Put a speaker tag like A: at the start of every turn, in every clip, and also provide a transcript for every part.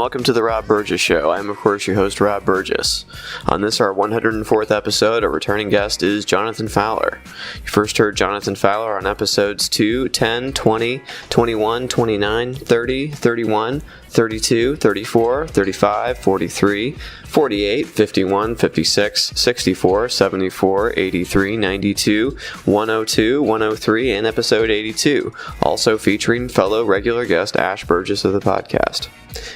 A: welcome to the Rob Burgess Show. I am, of course, your host, Rob Burgess. On this, our 104th episode, our returning guest is Jonathan Fowler. You first heard Jonathan Fowler on episodes 2, 10, 20, 21, 29, 30, 31, 32, 34, 35, 43, 48, 51, 56, 64, 74, 83, 92, 102, 103, and episode 82, also featuring fellow regular guest Ash Burgess of the podcast.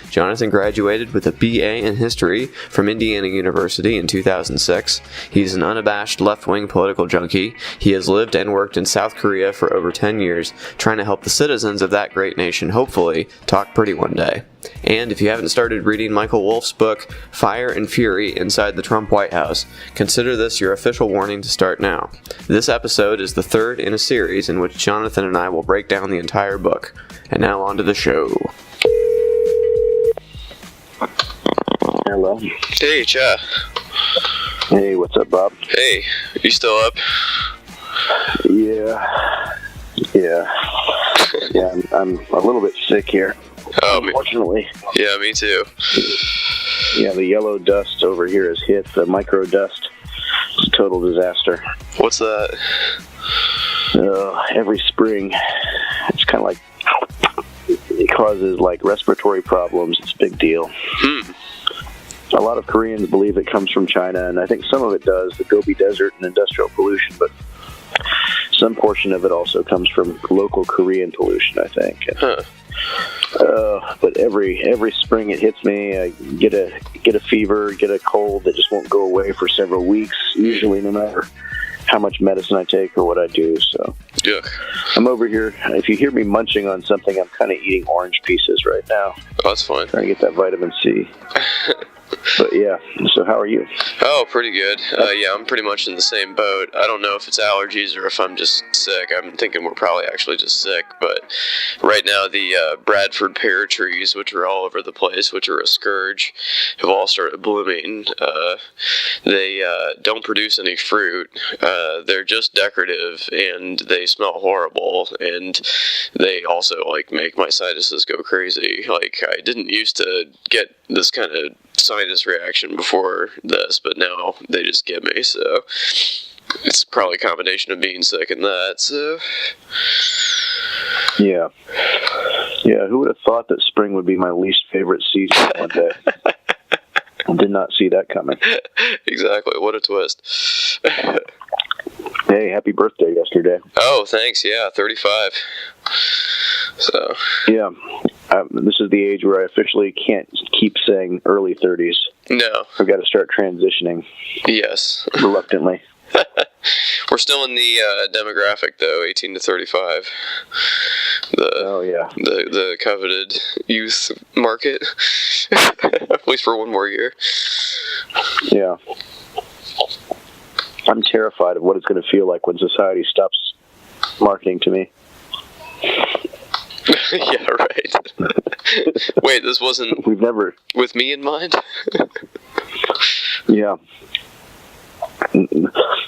A: Jonathan graduated with a BA in History from Indiana University in 2006. He's an unabashed left-wing political junkie. He has lived and worked in South Korea for over 10 years, trying to help the citizens of that great nation, hopefully, talk pretty one day. And if you haven't started reading Michael Wolff's book, Fire and Fury Inside the Trump White House, consider this your official warning to start now. This episode is the third in a series in which Jonathan and I will break down the entire book. And now on to the show.
B: Hello.
A: Hey, Cha.
B: Hey, what's up, Bob?
A: Hey, you still up?
B: Yeah, I'm a little bit sick here.
A: Oh,
B: unfortunately.
A: Yeah, me too.
B: Yeah, the yellow dust over here has hit. The micro dust. It's a total disaster.
A: What's that?
B: Every spring, it's kind of like, it causes like respiratory problems. It's a big deal. A lot of Koreans believe it comes from China, and I think some of it does, the Gobi Desert and industrial pollution, but some portion of it also comes from local Korean pollution, I think. But every spring it hits me. I get a fever, get a cold that just won't go away for several weeks, usually no matter how much medicine I take or what I do. So
A: yeah.
B: I'm over here. If you hear me munching on something, I'm kind of eating orange pieces right now.
A: Oh, that's fine.
B: Trying to get that vitamin C. But yeah, so how are you?
A: Oh, pretty good. Yeah, I'm pretty much in the same boat. I don't know if it's allergies or if I'm just sick. I'm thinking we're probably actually just sick. But right now, the Bradford pear trees, which are all over the place, which are a scourge, have all started blooming. They don't produce any fruit. They're just decorative, and they smell horrible. And they also like make my sinuses go crazy. Like I didn't used to get this kind of sinus reaction before this, but now they just get me, so it's probably a combination of being sick and that, so yeah, who would have thought that spring would be my least favorite season one day? I did not see that coming. Exactly, what a twist. Hey, happy birthday yesterday. Oh, thanks, yeah, 35. So yeah, this is the age where I officially can't keep saying early 30s. No. I've got to start transitioning. Yes. Reluctantly. We're still in the demographic, though, 18 to 35. The coveted youth market. At least for one more year. Yeah. I'm terrified of what it's going to feel like when society stops marketing to me. Yeah, right. Wait, this wasn't with me in mind? Yeah.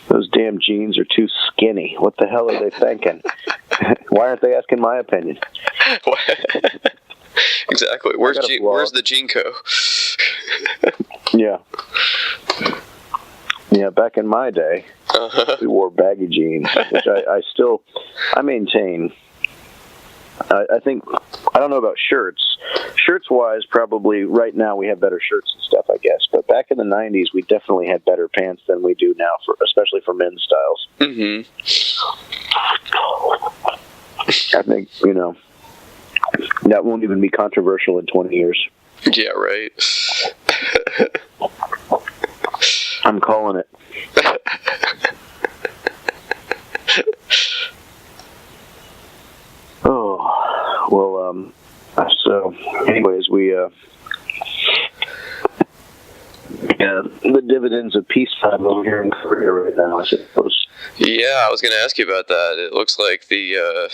A: Those damn jeans are too skinny. What the hell are they thinking? Why aren't they asking my opinion? Exactly. Where's the Gene Co? Yeah. Yeah, back in my day, we wore baggy jeans, which I maintain. I think, I don't know about shirts. Shirts-wise, probably right now we have better shirts and stuff, I guess. But back in the 90s, we definitely had better pants than we do now, especially for men's styles. Mm-hmm. I think, that won't even be controversial in 20 years. Yeah, right. I'm calling it. Oh, well, so anyways, the dividends of peacetime over here in Korea right now, I suppose. Yeah, I was going to ask you about that. It looks like the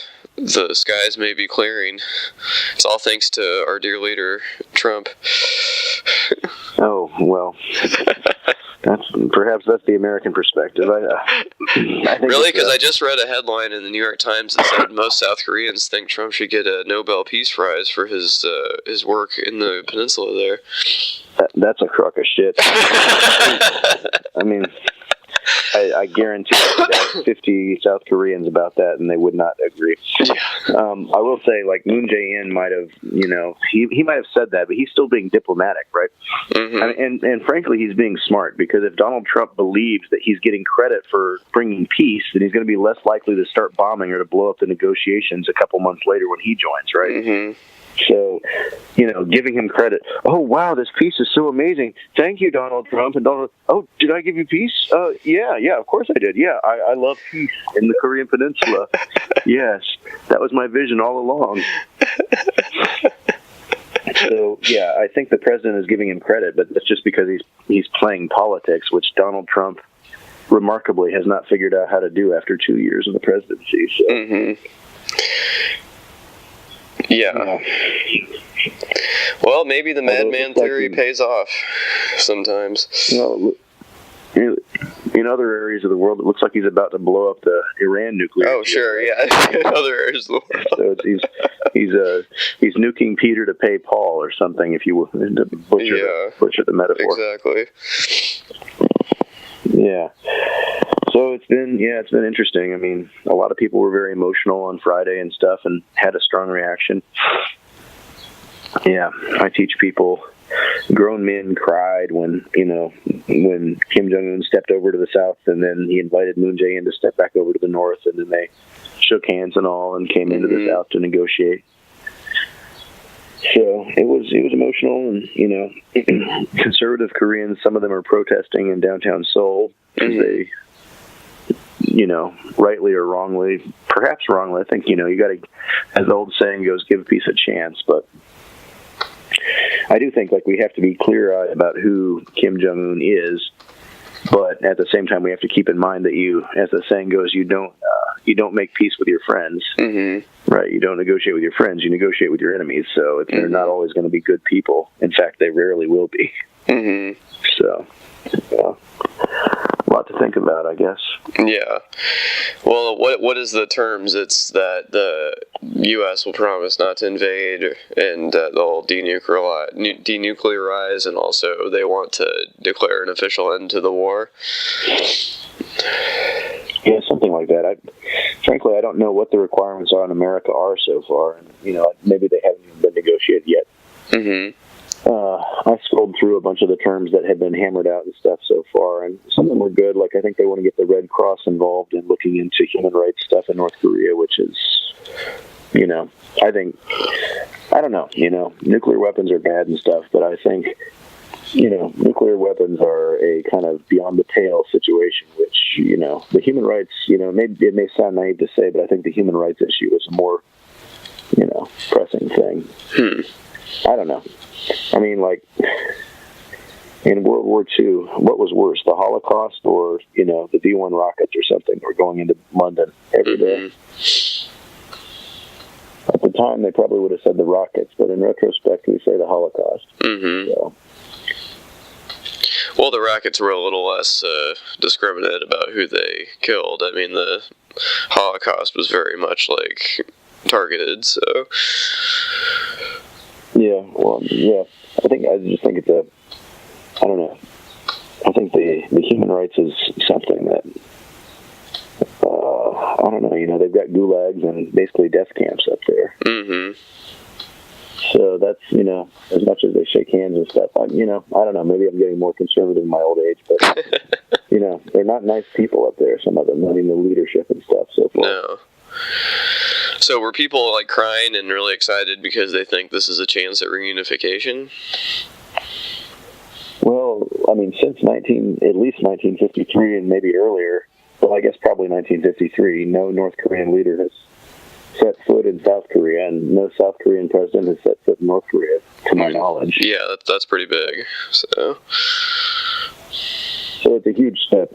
A: skies may be clearing. It's all thanks to our dear leader, Trump. Oh,
B: well, perhaps that's the American perspective. I think
A: really? Because I just read a headline in the New York Times that said most South Koreans think Trump should get a Nobel Peace Prize for his work in the peninsula there.
B: That's a crock of shit. I mean, I guarantee I could ask 50 South Koreans about that, and they would not agree.
A: Yeah.
B: I will say, like, Moon Jae-in might have, he might have said that, but he's still being diplomatic, right?
A: Mm-hmm.
B: I mean, and frankly, he's being smart, because if Donald Trump believes that he's getting credit for bringing peace, then he's going to be less likely to start bombing or to blow up the negotiations a couple months later when he joins, right?
A: Mm-hmm.
B: So, giving him credit. Oh, wow, this peace is so amazing. Thank you, Donald Trump. And Donald, oh, did I give you peace? Yeah, of course I did. Yeah, I love peace in the Korean Peninsula. Yes, that was my vision all along. So, yeah, I think the president is giving him credit, but that's just because he's playing politics, which Donald Trump remarkably has not figured out how to do after 2 years in the presidency. So.
A: Mm-hmm. Yeah. Well, maybe the madman theory pays off sometimes.
B: In other areas of the world, it looks like he's about to blow up the Iran nuclear.
A: Oh, sure, yeah. In other areas of the world.
B: So he's nuking Peter to pay Paul or something, if you will, to butcher the metaphor.
A: Exactly.
B: Yeah. So it's been interesting. I mean, a lot of people were very emotional on Friday and stuff and had a strong reaction. Yeah, I teach people. Grown men cried when Kim Jong-un stepped over to the south, and then he invited Moon Jae-in to step back over to the north, and then they shook hands and all and came into the south to negotiate. So it was emotional, and conservative Koreans, some of them are protesting in downtown Seoul because they, rightly or wrongly, perhaps wrongly, I think you got to, as the old saying goes, give peace a chance. But I do think we have to be clear-eyed about who Kim Jong-un is. But at the same time, we have to keep in mind that as the saying goes, you don't make peace with your friends, right? You don't negotiate with your friends; you negotiate with your enemies. So they're not always going to be good people. In fact, they rarely will be. So, a lot to think about, I guess. Yeah.
A: Well, what is the terms? It's that the U.S. will promise not to invade, and they'll denuclearize, and also they want to declare an official end to the war.
B: Yeah, something like that. Frankly, I don't know what the requirements on America are so far. And, maybe they haven't even been negotiated yet. I scrolled through a bunch of the terms that had been hammered out and stuff so far, and some of them were good. I think they want to get the Red Cross involved in looking into human rights stuff in North Korea, which is, I don't know, nuclear weapons are bad and stuff, but I think, nuclear weapons are a kind of beyond the pale situation, which, the human rights, it may sound naive to say, but I think the human rights issue is a more, pressing thing. I don't know. I mean, in World War II, what was worse, the Holocaust or, the V-1 rockets or something were going into London every day? At the time, they probably would have said the rockets, but in retrospect, we say the Holocaust. So.
A: Well, the rockets were a little less discriminate about who they killed. I mean, the Holocaust was very much, targeted, so...
B: Yeah, well, yeah. I just think it's I don't know. I think the human rights is something that, I don't know, they've got gulags and basically death camps up there. So that's, as much as they shake hands and stuff, I don't know, maybe I'm getting more conservative in my old age, but, they're not nice people up there, some of them, the leadership and stuff, so forth.
A: No. So were people crying and really excited because they think this is a chance at reunification?
B: Well, I mean, since at least 1953 and maybe earlier, well, I guess probably 1953, no North Korean leader has set foot in South Korea, and no South Korean president has set foot in North Korea, to my knowledge.
A: Yeah, that's pretty big. So
B: it's a huge step.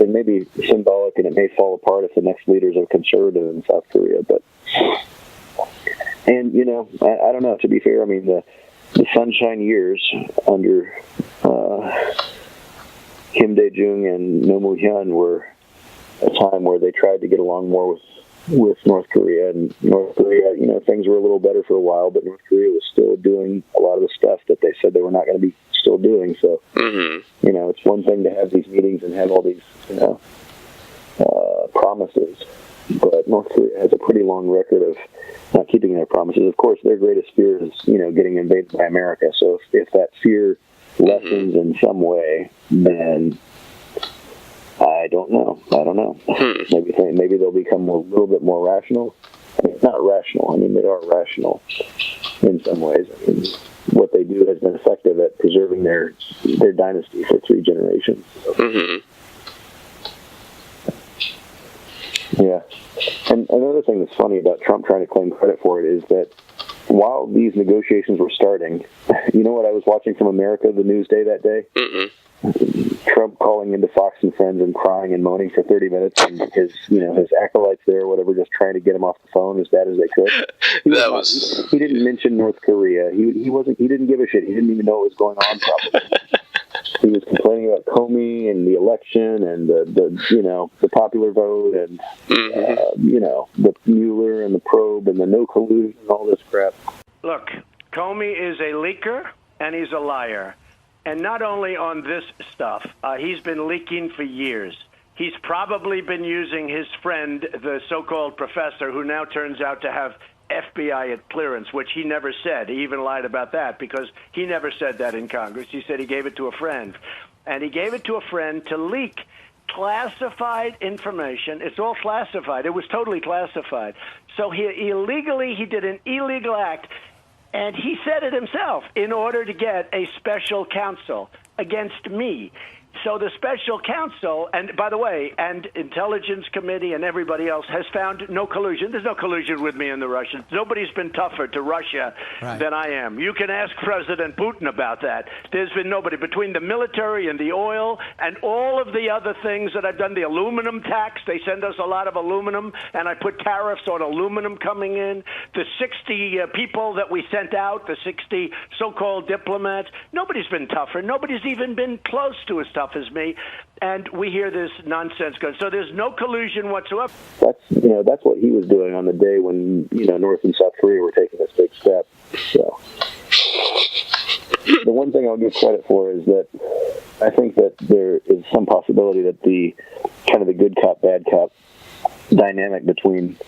B: It may be symbolic, and it may fall apart if the next leaders are conservative in South Korea. But, and I don't know. To be fair, I mean, the sunshine years under Kim Dae-jung and Roh Moo-hyun were a time where they tried to get along more with North Korea. And North Korea, things were a little better for a while, but North Korea was still doing a lot of the stuff that they said they were not going to be still doing. So, it's one thing to have these meetings and have all these, promises, but North Korea has a pretty long record of not keeping their promises. Of course, their greatest fear is, getting invaded by America. So if that fear lessens in some way, then I don't know. Maybe they'll become a little bit more rational. Not rational. I mean, they are rational in some ways. I mean, what they do has been effective at preserving their dynasty for 3 generations. So. Yeah. And another thing that's funny about Trump trying to claim credit for it is that while these negotiations were starting, you know what I was watching from America, the Newsday that day? Trump calling into Fox and Friends and crying and moaning for 30 minutes, and his acolytes there or whatever just trying to get him off the phone as bad as they could. He didn't mention North Korea. He didn't give a shit. He didn't even know what was going on probably. He was complaining about Comey and the election and the popular vote and the Mueller and the probe and the no collusion and all this crap.
C: Look, Comey is a leaker and he's a liar. And not only on this stuff, he's been leaking for years. He's probably been using his friend, the so-called professor, who now turns out to have FBI clearance, which he never said. He even lied about that because he never said that in Congress. He said he gave it to a friend. And he gave it to a friend to leak classified information. It's all classified. It was totally classified. So he did an illegal act. And he said it himself, in order to get a special counsel against me. So the special counsel, and by the way, and Intelligence Committee and everybody else has found no collusion. There's no collusion with me and the Russians. Nobody's been tougher to Russia than I am. You can ask President Putin about that. There's been nobody. Between the military and the oil and all of the other things that I've done, the aluminum tax, they send us a lot of aluminum, and I put tariffs on aluminum coming in. The 60 people that we sent out, the 60 so-called diplomats, nobody's been tougher. Nobody's even been close to as tough as me, and we hear this nonsense going. So there's no collusion whatsoever.
B: That's what he was doing on the day when North and South Korea were taking this big step. So the one thing I'll give credit for is that I think that there is some possibility that the kind of the good cop bad cop dynamic between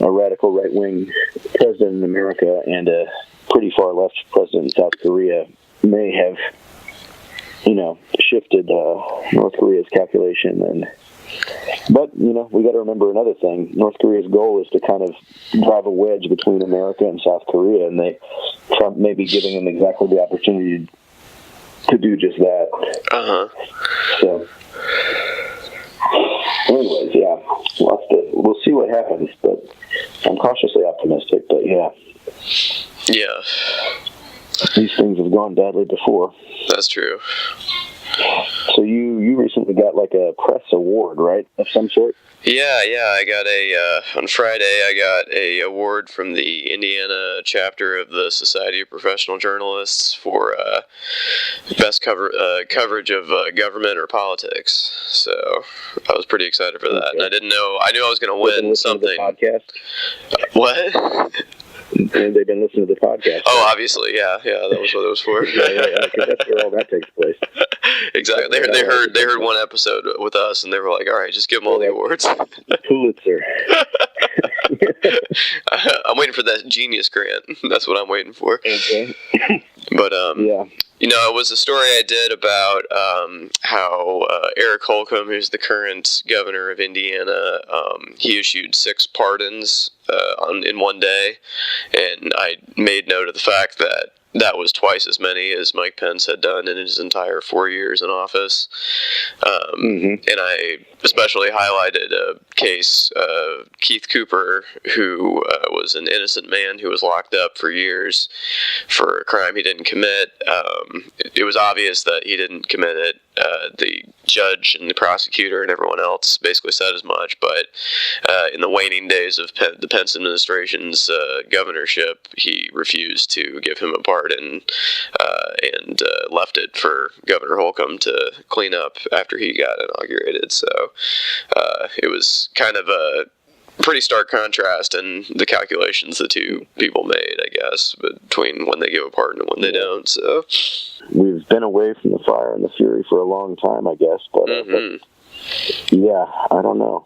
B: a radical right wing president in America and a pretty far left president in South Korea may have shifted North Korea's calculation. But we got to remember another thing. North Korea's goal is to kind of drive a wedge between America and South Korea, and Trump may be giving them exactly the opportunity to do just that. So, anyways, yeah, we'll see what happens, but I'm cautiously optimistic, but yeah.
A: Yeah.
B: These things have gone badly before.
A: That's true.
B: So you recently got like a press award, right, of some sort?
A: Yeah. I got on Friday, I got a award from the Indiana chapter of the Society of Professional Journalists for best coverage of government or politics. So I was pretty excited for that. Okay. And I knew I was going to win something.
B: To the podcast?
A: What?
B: And they've been listening to the podcast.
A: Oh, right? Obviously, yeah, that was what it was for.
B: yeah, because that's where all that takes place.
A: Exactly. They heard one episode with us, and they were like, "All right, just give them all the awards."
B: Pulitzer.
A: I'm waiting for that Genius grant. That's what I'm waiting for.
B: Okay.
A: But
B: yeah.
A: It was a story I did about how Eric Holcomb, who's the current governor of Indiana, he issued 6 pardons in one day, and I made note of the fact that was twice as many as Mike Pence had done in his entire 4 years in office. And I especially highlighted a case, Keith Cooper, who was an innocent man who was locked up for years for a crime he didn't commit. It was obvious that he didn't commit it. the judge and the prosecutor and everyone else basically said as much. But in the waning days of the Pence administration's governorship, he refused to give him a pardon and left it for Governor Holcomb to clean up after he got inaugurated. So it was kind of a pretty stark contrast in the calculations the two people made, I guess, between when they give a pardon and when they don't. So
B: we've been away from the fire and the fury for a long time, I guess. But, yeah, I don't know.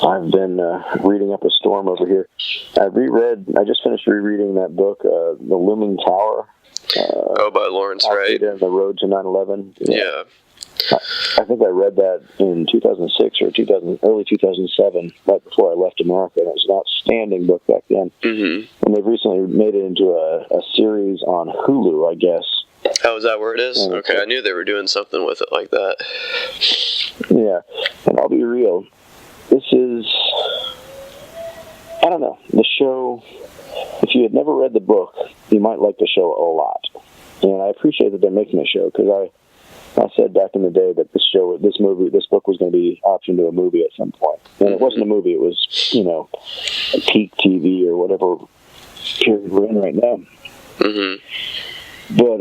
B: I've been reading up a storm over here. I just finished rereading that book, The Looming Power.
A: By Lawrence Wright.
B: The Road to 9/11.
A: Yeah.
B: I think I read that in 2006 or early 2007, right before I left America. And it was an outstanding book back then. Mm-hmm. And they've recently made it into a series on Hulu, I guess.
A: Oh, is that where it is? And okay, I knew they were doing something with it like that.
B: Yeah, and I'll be real. This is, I don't know, the show, if you had never read the book, you might like the show a lot. And I appreciate that they're making the show, because I said back in the day that this book was going to be optioned to a movie at some point. And it wasn't a movie, it was, a peak TV or whatever period we're in right now. Mm-hmm. But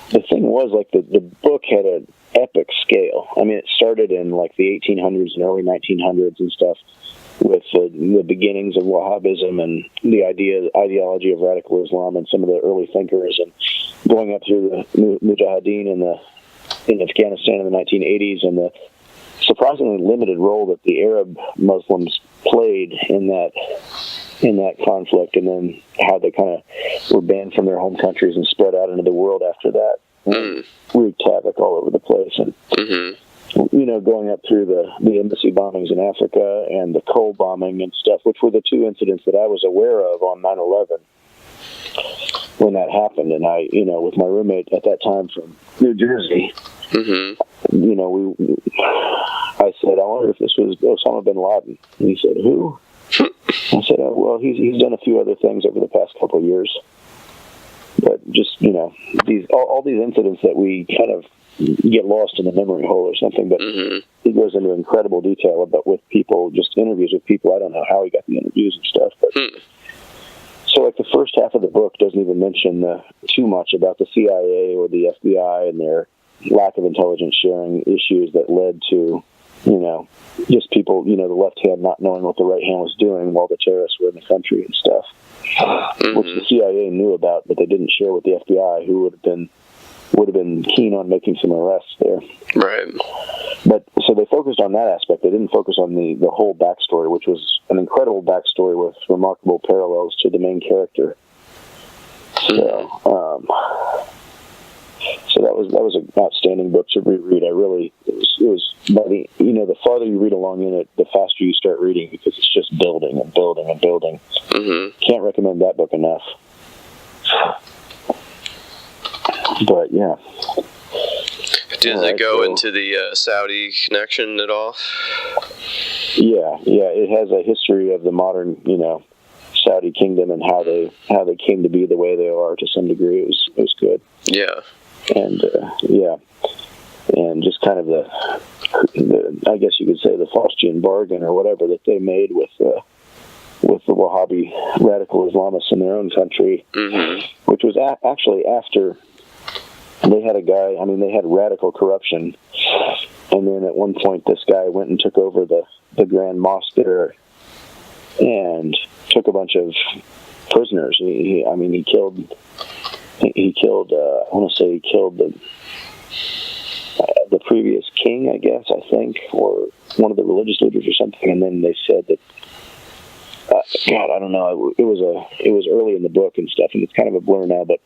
B: the thing was, like, the book had an epic scale. I mean, it started in, like, the 1800s and early 1900s and stuff, with the beginnings of Wahhabism and the ideology of radical Islam and some of the early thinkers, and going up through the Mujahideen in Afghanistan in the 1980s, and the surprisingly limited role that the Arab Muslims played in that conflict, and then how they kind of were banned from their home countries and spread out into the world after that, and wreaked havoc all over the place. And going up through the embassy bombings in Africa and the coal bombing and stuff, which were the two incidents that I was aware of on 9/11 when that happened. And I, with my roommate at that time from New Jersey, I said, I wonder if this was Osama bin Laden. And he said, who? I said, well, he's done a few other things over the past couple of years. But just, all these incidents that we kind of get lost in the memory hole or something, but it goes into incredible detail about with people, just interviews with people. I don't know how he got the interviews and stuff, but so like the first half of the book doesn't even mention too much about the CIA or the FBI and their lack of intelligence sharing issues that led to, just people, the left hand not knowing what the right hand was doing while the terrorists were in the country and stuff, which the CIA knew about, but they didn't share with the FBI, who would have been keen on making some arrests there. Right. But so they focused on that aspect. They didn't focus on the whole backstory, which was an incredible backstory with remarkable parallels to the main character. So that was an outstanding book to reread. It was by the farther you read along in it, the faster you start reading, because it's just building and building and building. Can't recommend that book enough. But yeah.
A: Does it go into the Saudi connection at all?
B: Yeah. It has a history of the modern, Saudi kingdom and how they came to be the way they are to some degree. It was good. Yeah. And and just kind of the I guess you could say the Faustian bargain or whatever that they made with the Wahhabi radical Islamists in their own country, which was actually after. They had they had radical corruption. And then at one point, this guy went and took over the Grand Mosque there and took a bunch of prisoners. He killed, I want to say he killed the previous king, I guess, or one of the religious leaders or something. And then they said that, God, I don't know. It was early in the book and stuff, and it's kind of a blur now. But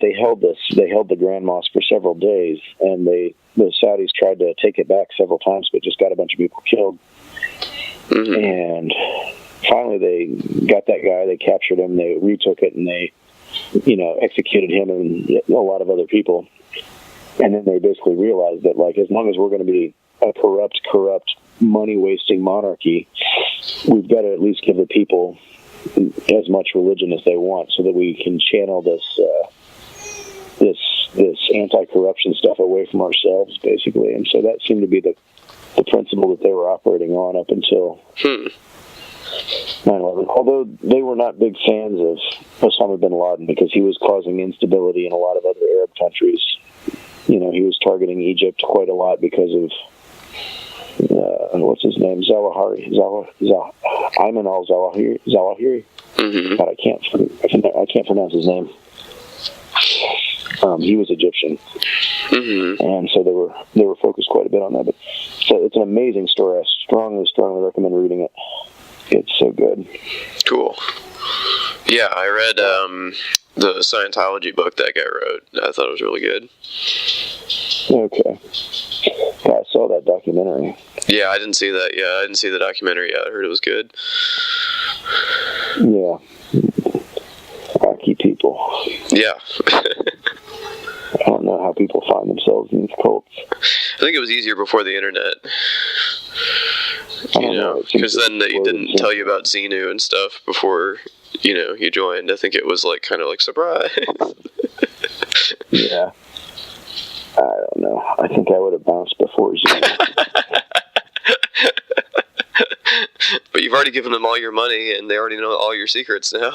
B: they held the Grand Mosque for several days, and the Saudis tried to take it back several times, but just got a bunch of people killed. And finally, they got that guy. They captured him. They retook it, and they, executed him and a lot of other people. And then they basically realized that, like, as long as we're going to be a corrupt, money-wasting monarchy, we've got to at least give the people as much religion as they want, so that we can channel this this anti-corruption stuff away from ourselves, basically. And so that seemed to be the principle that they were operating on up until 9/11. Although they were not big fans of Osama bin Laden because he was causing instability in a lot of other Arab countries. You know, he was targeting Egypt quite a lot because of what's his name, Ayman al-Zawahiri.
A: Mm-hmm.
B: God, I can't pronounce his name. He was Egyptian, and so they were focused quite a bit on that. But so it's an amazing story. I strongly recommend reading it. It's so good.
A: Cool. Yeah, I read the Scientology book that guy wrote. I thought it was really good.
B: Okay. Yeah, I saw that documentary.
A: Yeah, I didn't see that. Yeah, I didn't see the documentary yet. I heard it was good.
B: Yeah. Wacky people.
A: Yeah.
B: I don't know how people find themselves in these cults.
A: I think it was easier before the internet. You know, because then they didn't tell you about Xenu and stuff before, you know, you joined. I think it was like kind of like surprise.
B: Yeah. I don't know. I think I would have bounced before Xenu.
A: But you've already given them all your money, and they already know all your secrets now.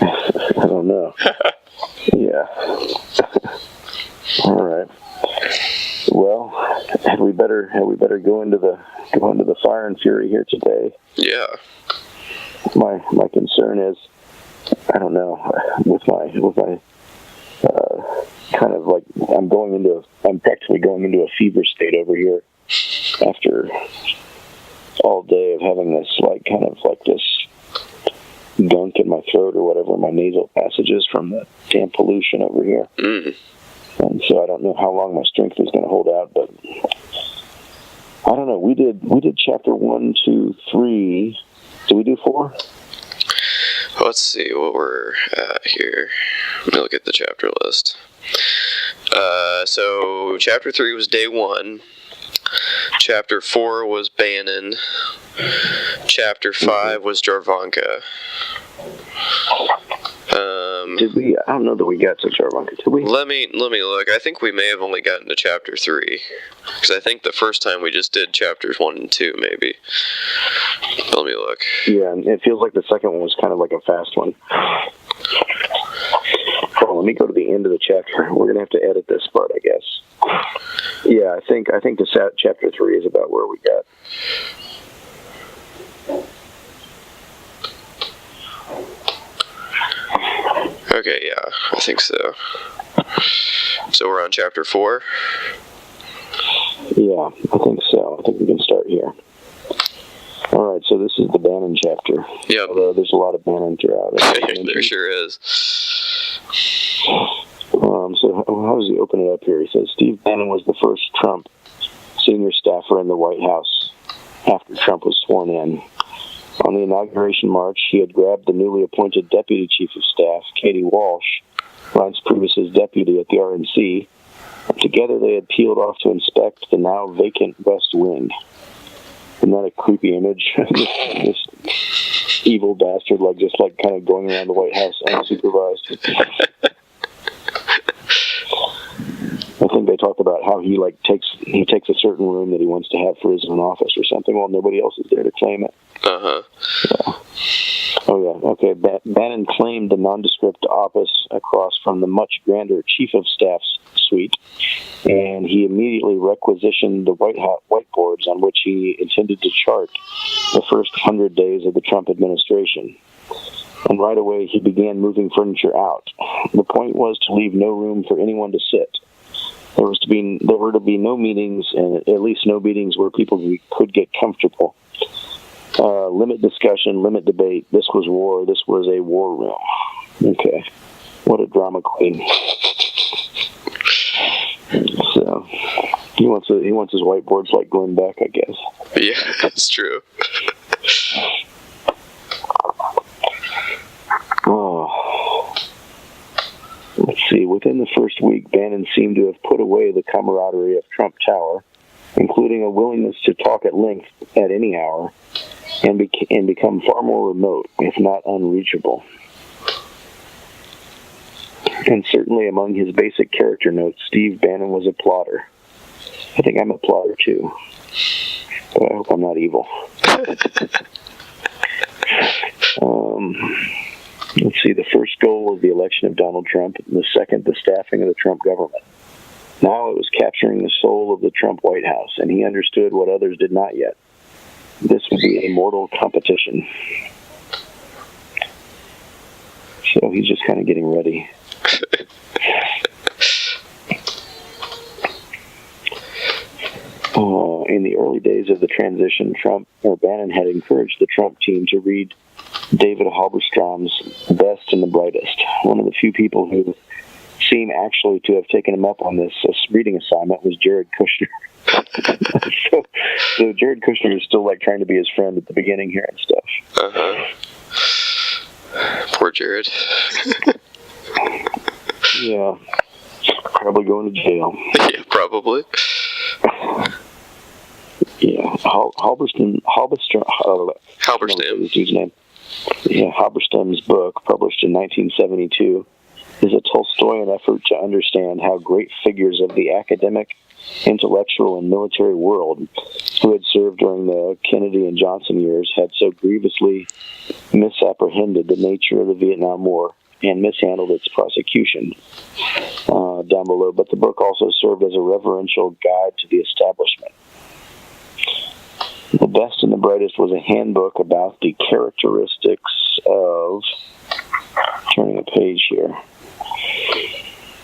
B: I don't know. Yeah. All right. Well, had we better go into the fire and fury here today?
A: Yeah.
B: My concern is, I don't know, with my kind of like I'm practically going into a fever state over here after all day of having this this gunk in my throat or whatever, my nasal passages from the damn pollution over here. And so I don't know how long my strength is going to hold out, but I don't know. We did chapter 1, 2, 3. Did we do 4?
A: Let's see what we're at here. Let me look at the chapter list. So chapter 3 was day 1. Chapter 4 was Bannon. Chapter 5 was Jarvanka.
B: Did we? I don't know that we got to Jarvanka. Did we?
A: Let me look. I think we may have only gotten to chapter 3, because I think the first time we just did chapters 1 and 2, maybe. Let me look.
B: Yeah, and it feels like the second one was kind of like a fast one. Hold on, let me go to the end of the chapter. We're gonna have to edit this part, I guess. Yeah, I think the chapter 3 is about where we got.
A: Okay, yeah, I think so. So we're on chapter 4?
B: Yeah, I think so. I think we can start here. All right, so this is the Bannon chapter.
A: Yep.
B: Although there's a lot of Bannon throughout it.
A: There sure is.
B: So how does he open it up here? He says, Steve Bannon was the first Trump senior staffer in the White House after Trump was sworn in. On the inauguration march, he had grabbed the newly appointed Deputy Chief of Staff, Katie Walsh, Reince Priebus's deputy at the RNC, and together they had peeled off to inspect the now vacant West Wing. Isn't that a creepy image? this evil bastard, just kind of going around the White House unsupervised. I think they talked about how he takes a certain room that he wants to have for his own office or something while nobody else is there to claim it.
A: Uh-huh.
B: Yeah. Oh, yeah. Okay. Bannon claimed the nondescript office across from the much grander Chief of Staff's suite, and he immediately requisitioned the whiteboards on which he intended to chart the first 100 days of the Trump administration. And right away, he began moving furniture out. The point was to leave no room for anyone to sit. There were to be no meetings, and at least no meetings where people could get comfortable. Limit discussion, limit debate. This was war. This was a war room. Okay. What a drama queen. So he wants his whiteboards like going back, I guess.
A: Yeah, that's true.
B: Oh. Let's see. Within the first week, Bannon seemed to have put away the camaraderie of Trump Tower, including a willingness to talk at length at any hour, and become far more remote, if not unreachable. And certainly among his basic character notes, Steve Bannon was a plotter. I think I'm a plotter too, but I hope I'm not evil. Let's see, the first goal was the election of Donald Trump, and the second, the staffing of the Trump government. Now it was capturing the soul of the Trump White House, and he understood what others did not yet. This would be a mortal competition. So he's just kind of getting ready. In the early days of the transition, Bannon had encouraged the Trump team to read David Halberstam's Best and the Brightest. One of the few people who seem actually to have taken him up on this reading assignment was Jared Kushner. so Jared Kushner is still like trying to be his friend at the beginning here and stuff.
A: Poor Jared.
B: Yeah, probably going to jail.
A: Yeah, probably.
B: Yeah, Halberstam. His dude's name. Yeah, Halberstam's book, published in 1972, is a Tolstoyan effort to understand how great figures of the academic, intellectual, and military world who had served during the Kennedy and Johnson years had so grievously misapprehended the nature of the Vietnam War and mishandled its prosecution down below. But the book also served as a reverential guide to the establishment. The Best and the Brightest was a handbook about the characteristics of, turning a page here,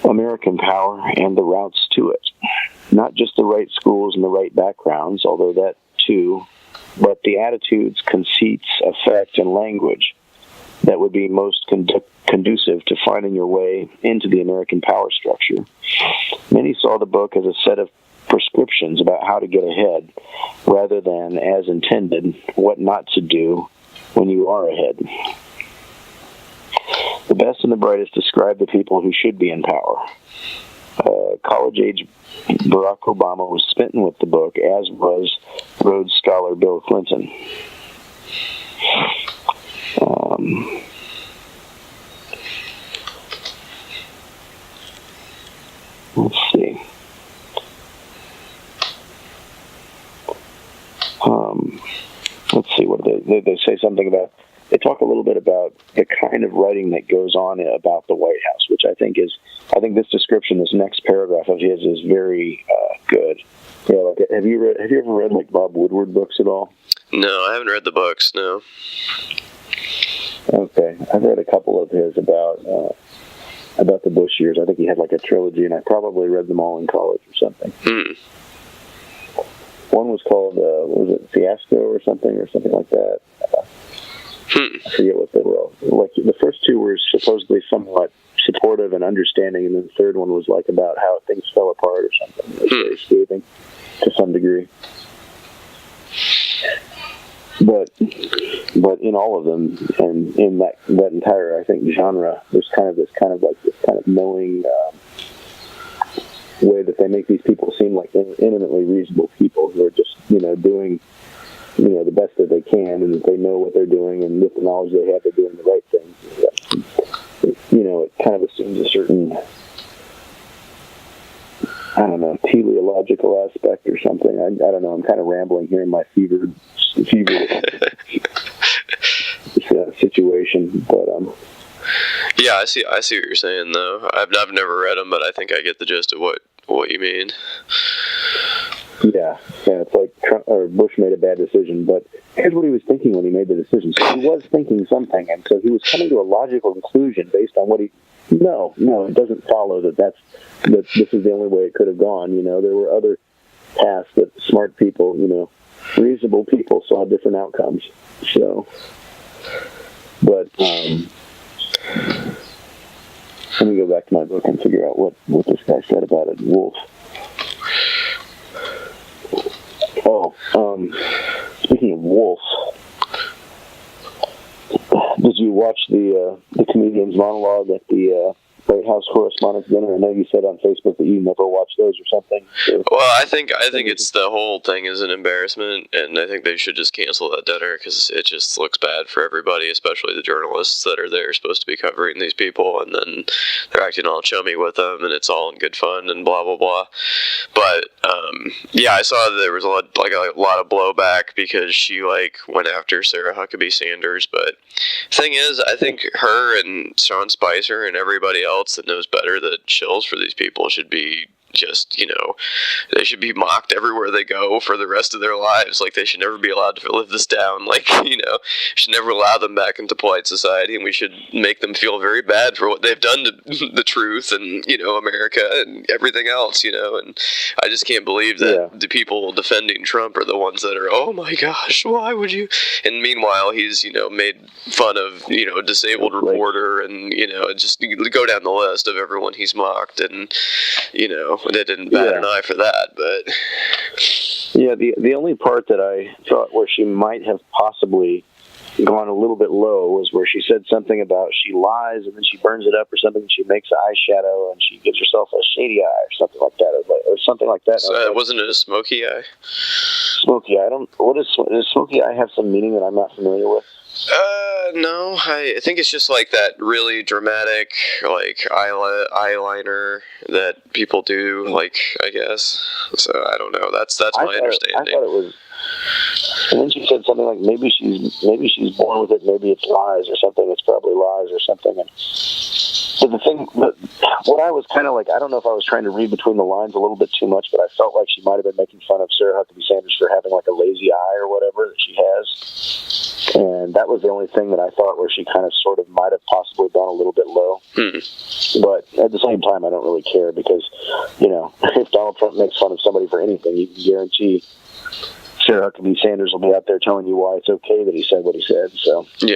B: American power and the routes to it. Not just the right schools and the right backgrounds, although that too, but the attitudes, conceits, effect, and language that would be most conducive to finding your way into the American power structure. Many saw the book as a set of prescriptions about how to get ahead, rather than, as intended, what not to do when you are ahead. The Best and the Brightest describe the people who should be in power. College-age Barack Obama was smitten with the book, as was Rhodes Scholar Bill Clinton. Let's see. Let's see, what they say something about, they talk a little bit about the kind of writing that goes on about the White House, which I think this description, this next paragraph of his is very good. Yeah, like, have you ever read like Bob Woodward books at all?
A: No, I haven't read the books, no.
B: Okay, I've read a couple of his about the Bush years. I think he had like a trilogy, and I probably read them all in college or something. One was called, was it Fiasco or something like that? I forget what they were. Like, the first two were supposedly somewhat supportive and understanding, and then the third one was like about how things fell apart or something. It was very scathing to some degree. But in all of them, and in that entire, I think, genre, there's kind of this knowing way that they make these people seem like eminently reasonable people who are just, doing, the best that they can, and that they know what they're doing, and with the knowledge they have, they're doing the right things. It kind of assumes a certain, I don't know, teleological aspect or something. I don't know. I'm kind of rambling here in my fevered situation, but
A: yeah, I see what you're saying, though. I've never read them, but I think I get the gist of what you mean.
B: Yeah, it's like Bush made a bad decision, but here's what he was thinking when he made the decision. So he was thinking something, and so he was coming to a logical conclusion based on what he... No, it doesn't follow that this is the only way it could have gone. There were other paths that smart people, reasonable people saw different outcomes. So, but let me go back to my book and figure out what this guy said about it. Wolff. Speaking of Wolff, did you watch the comedian's monologue at the White House Correspondents' Dinner. I know you said on Facebook that you never watched those or something. So.
A: Well, I think it's the whole thing is an embarrassment, and I think they should just cancel that dinner because it just looks bad for everybody, especially the journalists that are there supposed to be covering these people, and then they're acting all chummy with them, and it's all in good fun and blah blah blah. But yeah, I saw that there was a lot of blowback because she went after Sara Sanders. But thing is, I think her and Sean Spicer and everybody else that knows better that shills for these people should be just, they should be mocked everywhere they go for the rest of their lives. They should never be allowed to live this down. Should never allow them back into polite society, and we should make them feel very bad for what they've done to the truth and, America and everything else, and I just can't believe that the people defending Trump are the ones that are, oh my gosh, why would you? And meanwhile, he's, made fun of, a disabled reporter and, just go down the list of everyone he's mocked and, they didn't bat an eye for that, but...
B: Yeah, the only part that I thought where she might have possibly gone a little bit low was where she said something about she lies and then she burns it up or something, and she makes eyeshadow and she gives herself a shady eye or something like that, or something like that.
A: So wasn't it a smoky eye?
B: Smoky eye. Does smoky eye have some meaning that I'm not familiar with?
A: No, I think it's just that really dramatic, eyeliner that people do, I guess. So, I don't know. That's my understanding.
B: I thought it was... And then she said something like, maybe she's born with it, maybe it's lies or something, it's probably lies or something. But what I was kind of I don't know if I was trying to read between the lines a little bit too much, but I felt like she might have been making fun of Sara Sanders for having a lazy eye or whatever that she has. And that was the only thing that I thought where she kind of sort of might have possibly gone a little bit low. But at the same time, I don't really care because, if Donald Trump makes fun of somebody for anything, you can guarantee Sara Sanders will be out there telling you why it's okay that he said what he said. So
A: yeah,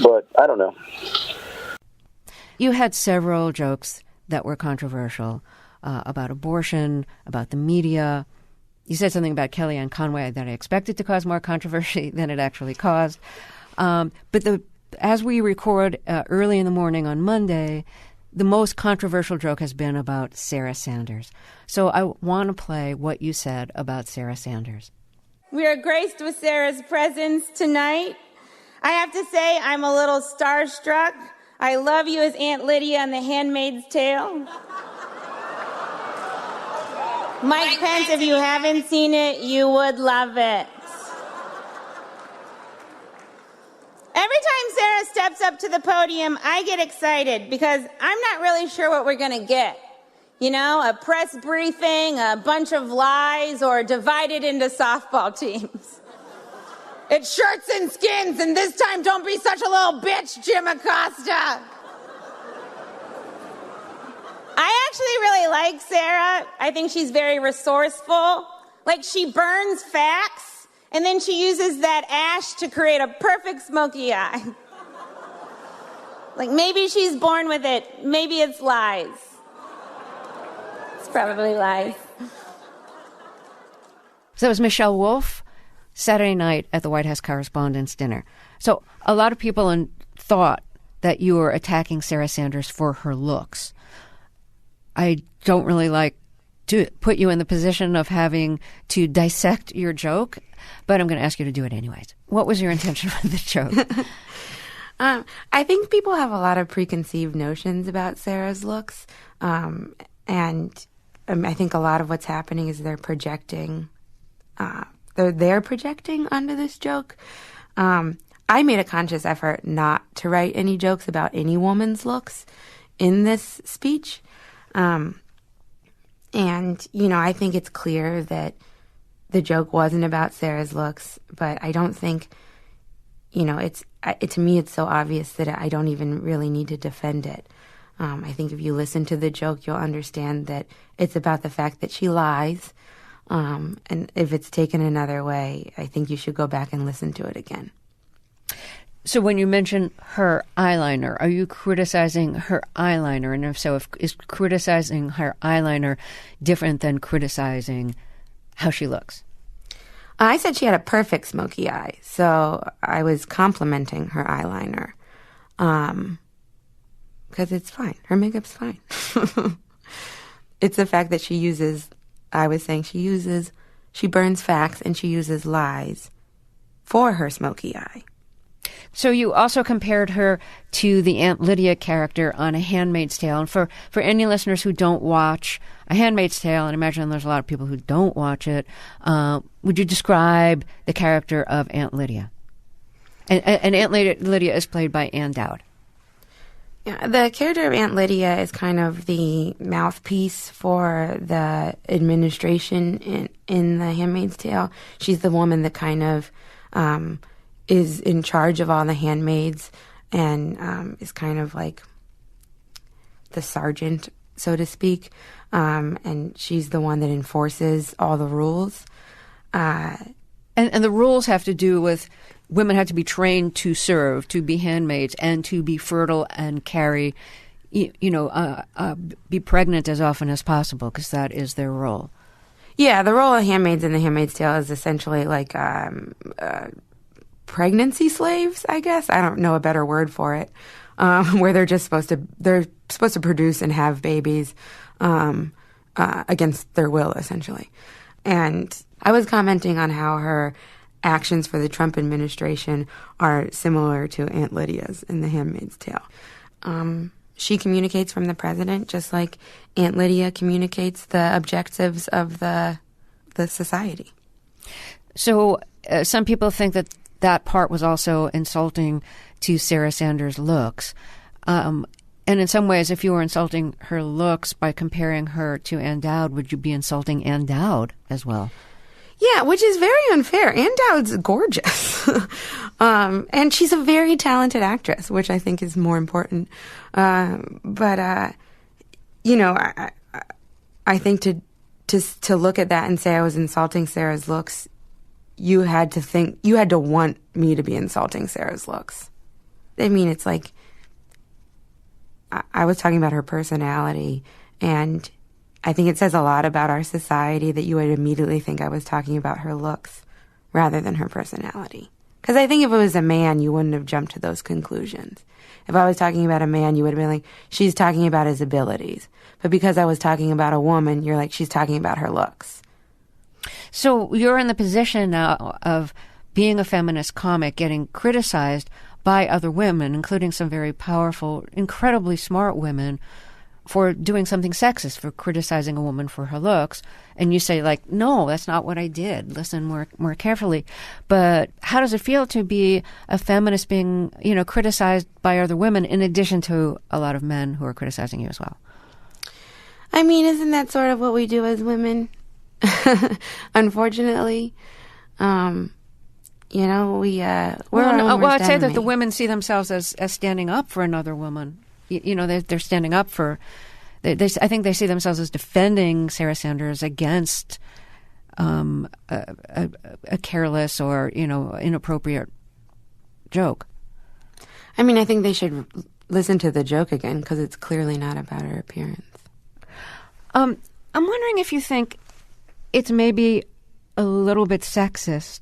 B: but I don't know.
D: You had several jokes that were controversial about abortion, about the media. You said something about Kellyanne Conway that I expected to cause more controversy than it actually caused. But as we record early in the morning on Monday, the most controversial joke has been about Sara Sanders. So I want to play what you said about Sara Sanders.
E: We are graced with Sara's presence tonight. I have to say I'm a little starstruck. I love you as Aunt Lydia on The Handmaid's Tale. Mike Pence, if you haven't seen it, you would love it. Every time Sara steps up to the podium, I get excited because I'm not really sure what we're going to get. A press briefing, a bunch of lies, or divided into softball teams. It's shirts and skins, and this time don't be such a little bitch, Jim Acosta. I actually really like Sara. I think she's very resourceful. She burns facts, and then she uses that ash to create a perfect smoky eye. Maybe she's born with it. Maybe it's lies. It's probably lies.
D: So it was Michael Wolff Saturday night at the White House Correspondents' Dinner. So a lot of people thought that you were attacking Sara Sanders for her looks. I don't really like to put you in the position of having to dissect your joke, but I'm going to ask you to do it anyways. What was your intention with the joke?
F: I think people have a lot of preconceived notions about Sara's looks, and I think a lot of what's happening is they're projecting onto this joke. I made a conscious effort not to write any jokes about any woman's looks in this speech. And, I think it's clear that the joke wasn't about Sara's looks, but I don't think, to me it's so obvious that I don't even really need to defend it. I think if you listen to the joke, you'll understand that it's about the fact that she lies. And if it's taken another way, I think you should go back and listen to it again.
D: So when you mention her eyeliner, are you criticizing her eyeliner? And if so, is criticizing her eyeliner different than criticizing how she looks?
F: I said she had a perfect smoky eye, so I was complimenting her eyeliner. because it's fine. Her makeup's fine. It's the fact that she burns facts and she uses lies for her smoky eye.
D: So you also compared her to the Aunt Lydia character on A Handmaid's Tale. And for any listeners who don't watch A Handmaid's Tale, and I imagine there's a lot of people who don't watch it, would you describe the character of Aunt Lydia? And Aunt Lydia is played by Ann Dowd.
F: Yeah, the character of Aunt Lydia is kind of the mouthpiece for the administration in The Handmaid's Tale. She's the woman that kind of is in charge of all the handmaids and is kind of like the sergeant, so to speak. And she's the one that enforces all the rules.
D: And the rules have to do with women have to be trained to serve, to be handmaids, and to be fertile and carry, be pregnant as often as possible, because that is their role.
F: Yeah, the role of handmaids in The Handmaid's Tale is essentially like pregnancy slaves, I guess. I don't know a better word for it, where they're supposed to produce and have babies against their will, essentially. And I was commenting on how her actions for the Trump administration are similar to Aunt Lydia's in The Handmaid's Tale. She communicates from the president just like Aunt Lydia communicates the objectives of the society.
D: So some people think that part was also insulting to Sara Sanders' looks. And in some ways, if you were insulting her looks by comparing her to Ann Dowd, would you be insulting Ann Dowd as well?
F: Yeah, which is very unfair. Ann Dowd's gorgeous. And she's a very talented actress, which I think is more important. I think to look at that and say I was insulting Sarah's looks, you had to want me to be insulting Sarah's looks. I mean, it's like I was talking about her personality, and I think it says a lot about our society that you would immediately think I was talking about her looks rather than her personality. Because I think if it was a man, you wouldn't have jumped to those conclusions. If I was talking about a man, you would have been like, she's talking about his abilities. But because I was talking about a woman, you're like, she's talking about her looks.
D: So you're in the position now of being a feminist comic, getting criticized by other women, including some very powerful, incredibly smart women, for doing something sexist, for criticizing a woman for her looks. And you say, like, no, that's not what I did. Listen more carefully. But how does it feel to be a feminist being, criticized by other women in addition to a lot of men who are criticizing you as well?
F: I mean, isn't that sort of what we do as women? Unfortunately. We're
D: I'd say that the women see themselves as standing up for another woman. They're standing up for. I think they see themselves as defending Sara Sanders against a careless or inappropriate joke.
F: I mean, I think they should listen to the joke again because it's clearly not about her appearance.
D: I'm wondering if you think it's maybe a little bit sexist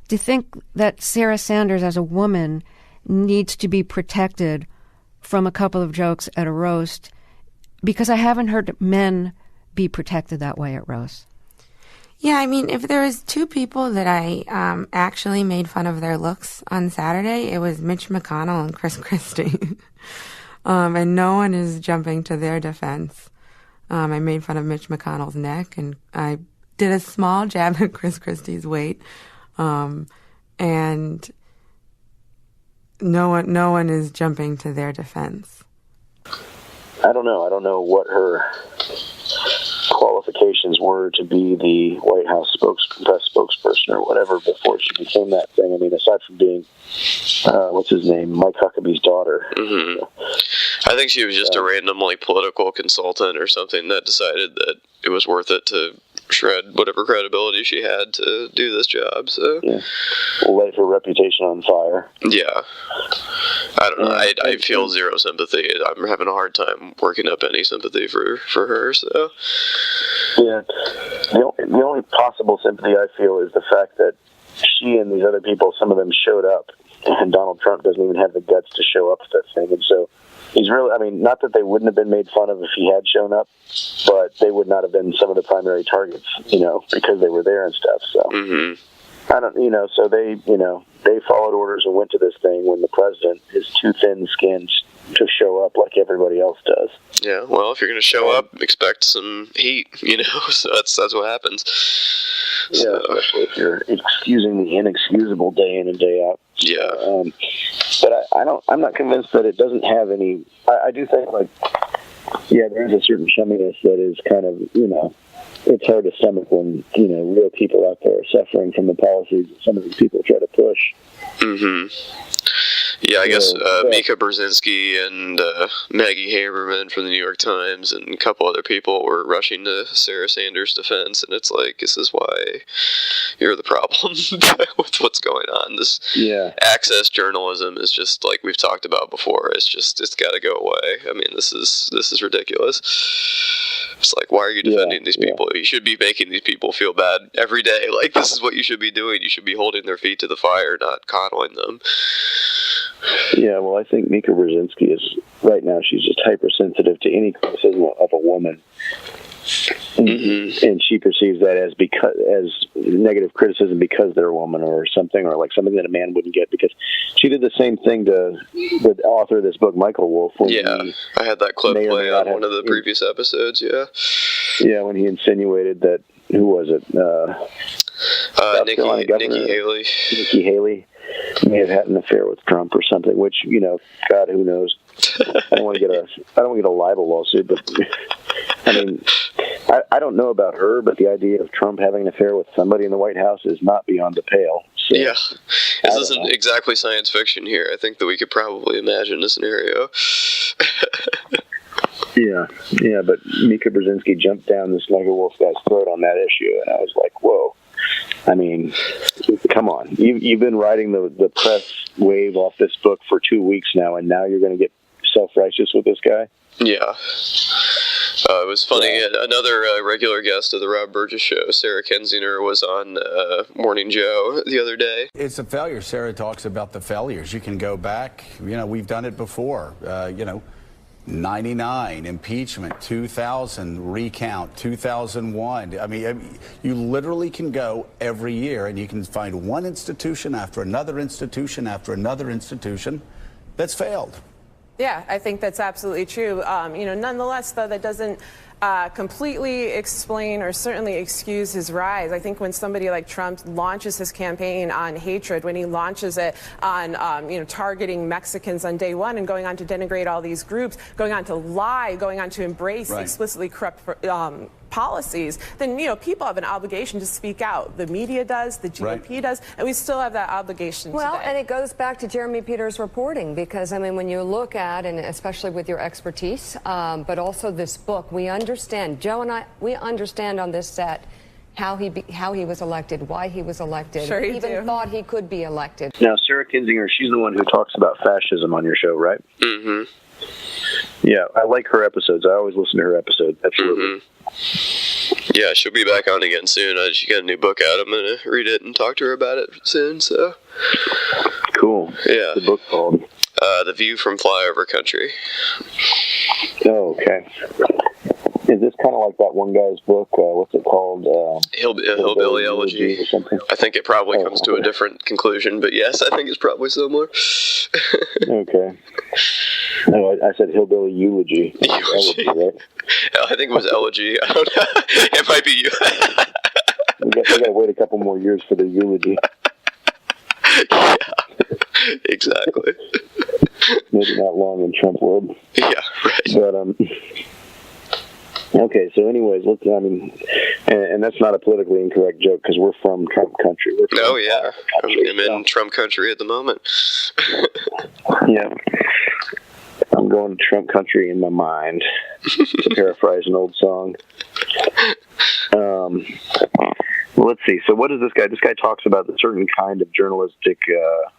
D: to think that Sara Sanders as a woman needs to be protected from a couple of jokes at a roast, because I haven't heard men be protected that way at roasts.
F: Yeah, I mean, if there was two people that I actually made fun of their looks on Saturday, it was Mitch McConnell and Chris Christie. And no one is jumping to their defense. I made fun of Mitch McConnell's neck, and I did a small jab at Chris Christie's weight. And no one is jumping to their defense.
B: I don't know. I don't know what her qualifications were to be the White House press spokesperson or whatever before she became that thing. I mean, aside from being, what's his name, Mike Huckabee's daughter.
A: Mm-hmm. I think she was just a random political consultant or something that decided that it was worth it to shred whatever credibility she had to do this job. So
B: yeah, light her reputation on fire.
A: Yeah, I don't know. I feel zero sympathy. I'm having a hard time working up any sympathy for her. So
B: yeah, the only possible sympathy I feel is the fact that she and these other people, some of them showed up, and Donald Trump doesn't even have the guts to show up to that thing, and so he's really, I mean, not that they wouldn't have been made fun of if he had shown up, but they would not have been some of the primary targets, because they were there and stuff. So I don't, so they followed orders and went to this thing when the president is too thin-skinned to show up like everybody else does.
A: Yeah, well, if you're going to show up, expect some heat, so that's what happens.
B: Yeah, especially if you're excusing the inexcusable day in and day out.
A: Yeah.
B: But I'm not convinced that it doesn't have any. I do think, there is a certain chumminess that is kind of, it's hard to stomach when, real people out there are suffering from the policies that some of these people try to push.
A: Yeah, I guess Mika Brzezinski and Maggie Haberman from the New York Times and a couple other people were rushing to Sara Sanders' defense, and it's like, this is why you're the problem with what's going on. This access journalism is just, like we've talked about before, it's got to go away. I mean, this is ridiculous. It's like, why are you defending these people? You should be making these people feel bad every day. Like, this is what you should be doing. You should be holding their feet to the fire, not coddling them.
B: Yeah, well, I think Mika Brzezinski is, right now, she's just hypersensitive to any criticism of a woman. And she perceives that as negative criticism because they're a woman or something, or like something that a man wouldn't get, because she did the same thing to the author of this book, Michael Wolff.
A: I had that clip play on one of the previous episodes,
B: when he insinuated that, who was it?
A: Nikki Haley.
B: Nikki Haley may have had an affair with Trump or something, which, God, who knows? I don't want to get a libel lawsuit, but I mean, I don't know about her, but the idea of Trump having an affair with somebody in the White House is not beyond the pale. So,
A: this isn't exactly science fiction here. I think that we could probably imagine a scenario.
B: But Mika Brzezinski jumped down this Michael Wolff guy's throat on that issue, and I was like, whoa. I mean, come on. You've been riding the press wave off this book for 2 weeks now, and now you're going to get self-righteous with this guy?
A: Yeah. It was funny. Another regular guest of the Rob Burgess Show, Sara Kenzie, was on Morning Joe the other day.
G: It's a failure. Sara talks about the failures. You can go back. We've done it before. 99, impeachment, 2000, recount, 2001. I mean, you literally can go every year and you can find one institution after another institution after another institution that's failed.
H: Yeah, I think that's absolutely true. Nonetheless, though, that doesn't completely explain or certainly excuse his rise. I think when somebody like Trump launches his campaign on hatred, when he launches it on, targeting Mexicans on day one and going on to denigrate all these groups, going on to lie, going on to embrace explicitly corrupt policies, then, people have an obligation to speak out. The media does, the GOP does, and we still have that obligation today.
I: And it goes back to Jeremy Peters' reporting, because, I mean, when you look at, and especially with your expertise, but also this book, we understand, Joe and I, we understand on this set how he was elected, why he was elected.
H: Sure,
I: we even thought he could be elected.
B: Now, Sara Kenzie, she's the one who talks about fascism on your show, right?
A: Mm-hmm.
B: Yeah, I like her episodes. I always listen to her episodes. Absolutely.
A: Yeah, she'll be back on again soon. She got a new book out. I'm going to read it and talk to her about it soon. So
B: cool.
A: Yeah.
B: What's the book called?
A: The View from Flyover Country.
B: Oh, okay. Is this kind of like that one guy's book? What's it called?
A: Hillbilly Elegy
B: or something?
A: I think it probably comes to a different conclusion, but yes, I think it's probably similar.
B: Okay. No, I said Hillbilly Eulogy. Elegy, right?
A: I think it was Elegy. I don't know. It might be you.
B: we got to wait a couple more years for the eulogy.
A: Yeah, exactly.
B: Maybe not long in Trump world.
A: Yeah, right.
B: But okay, so anyways, and that's not a politically incorrect joke, because we're from Trump country.
A: I'm in Trump country at the moment.
B: Yeah. I'm going to Trump country in my mind, to paraphrase an old song. Well, let's see. So what is this guy? This guy talks about the certain kind of journalistic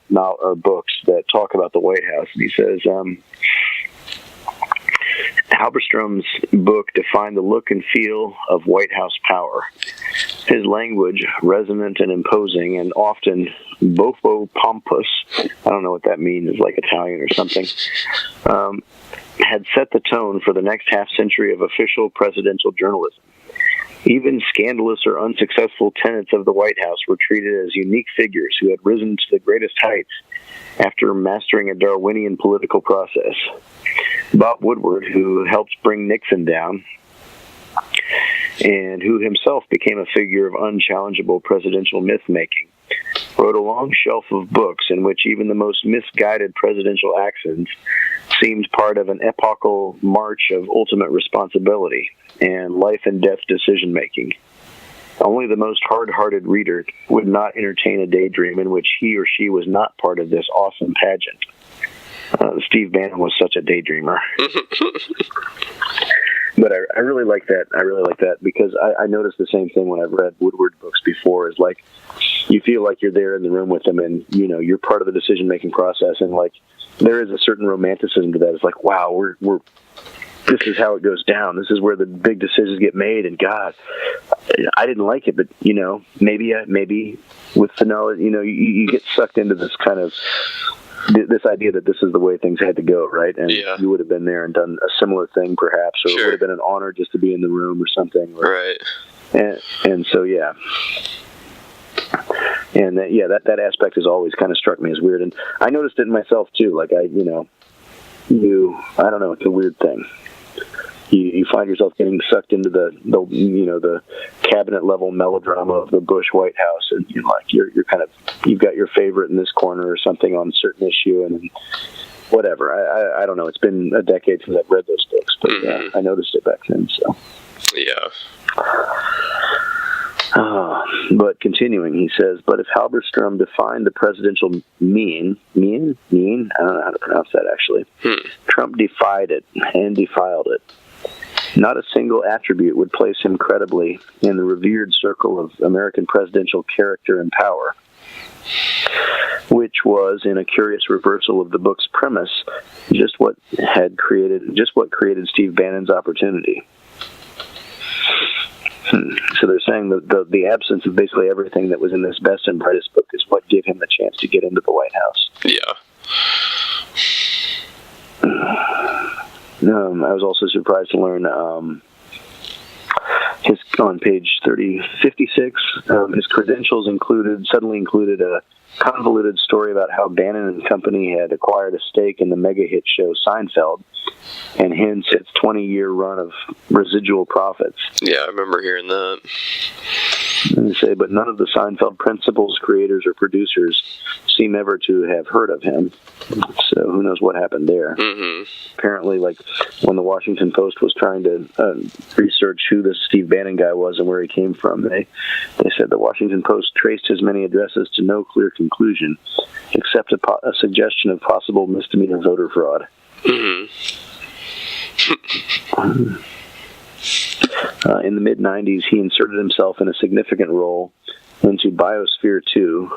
B: books that talk about the White House. And he says, Halberstrom's book defined the look and feel of White House power. His language, resonant and imposing, and often bofo pompous. I don't know what that means. It's like Italian or something. had set the tone for the next half-century of official presidential journalism. Even scandalous or unsuccessful tenants of the White House were treated as unique figures who had risen to the greatest heights after mastering a Darwinian political process. Bob Woodward, who helped bring Nixon down, and who himself became a figure of unchallengeable presidential myth-making, wrote a long shelf of books in which even the most misguided presidential actions seemed part of an epochal march of ultimate responsibility and life-and-death decision-making. Only the most hard-hearted reader would not entertain a daydream in which he or she was not part of this awesome pageant. Steve Bannon was such a daydreamer. But I really like that. I really like that because I noticed the same thing when I've read Woodward books before. Is like you feel like you're there in the room with them, and you know you're part of the decision-making process, and like there is a certain romanticism to that. It's like, wow, we're this is how it goes down. This is where the big decisions get made. And God, I didn't like it, but you know, maybe with the knowledge, you know, you get sucked into this kind of this idea that this is the way things had to go, right? And you would have been there and done a similar thing, perhaps, or it would have been an honor just to be in the room or something,
A: right?
B: And so and that aspect has always kind of struck me as weird, and I noticed it in myself too. Like I don't know, it's a weird thing. You find yourself getting sucked into the cabinet level melodrama of the Bush White House, and you've got your favorite in this corner or something on a certain issue, and whatever. I don't know. It's been a decade since I've read those books, but I noticed it back then. So but continuing, he says, but if Halberstrom defined the presidential mean, I don't know how to pronounce that actually. Trump defied it and defiled it. Not a single attribute would place him credibly in the revered circle of American presidential character and power, which was, in a curious reversal of the book's premise, just what created Steve Bannon's opportunity. So they're saying that the absence of basically everything that was in this best and brightest book is what gave him the chance to get into the White House. I was also surprised to learn on page 56, his credentials suddenly included a convoluted story about how Bannon and company had acquired a stake in the mega hit show Seinfeld, and hence its 20-year run of residual profits. Yeah, I remember hearing that. And they say, but none of the Seinfeld principals, creators, or producers seem ever to have heard of him. So who knows what happened there. Apparently, like, when the Washington Post was trying to research who this Steve Bannon guy was and where he came from, they said the Washington Post traced his many addresses to no clear conclusion, except a suggestion of possible misdemeanor voter fraud. In the mid-'90s, he inserted himself in a significant role into Biosphere 2,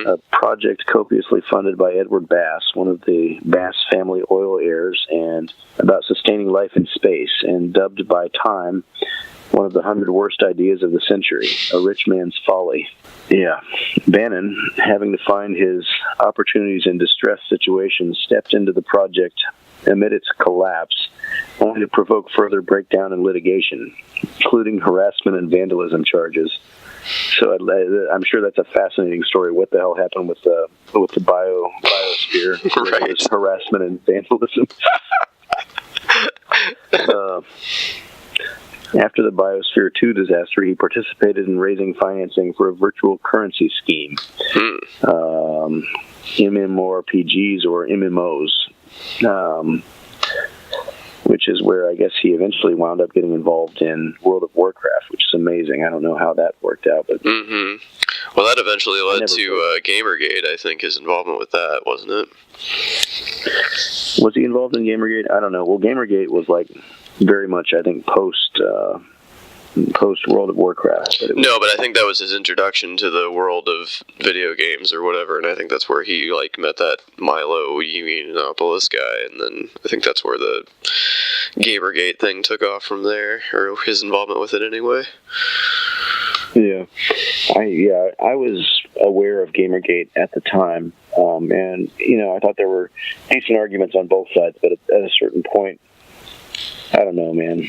B: a project copiously funded by Edward Bass, one of the Bass family oil heirs, and about sustaining life in space, and dubbed by Time one of the 100 worst ideas of the century, a rich man's folly. Yeah. Bannon, having to find his opportunities in distressed situations, stepped into the project amid its collapse, only to provoke further breakdown and litigation, including harassment and vandalism charges. So I'm sure that's a fascinating story. What the hell happened with the biosphere? Right. Harassment and vandalism. After the Biosphere 2 disaster, he participated in raising financing for a virtual currency scheme, MMORPGs or MMOs, which is where I guess he eventually wound up getting involved in World of Warcraft, which is amazing. I don't know how that worked out, but
A: well, that eventually led to Gamergate. I think his involvement with that, wasn't it?
B: Was he involved in Gamergate? I don't know. Well, Gamergate was like very much, I think, post World of Warcraft. But but I think that was his introduction to the world of video games or whatever, and I think that's where he met that Milo Yiannopoulos guy, and then I think that's where the Gamergate thing took off from there, or his involvement with it anyway. Yeah. I was aware of Gamergate at the time, and I thought there were decent arguments on both sides, but at a certain point, I don't know, man.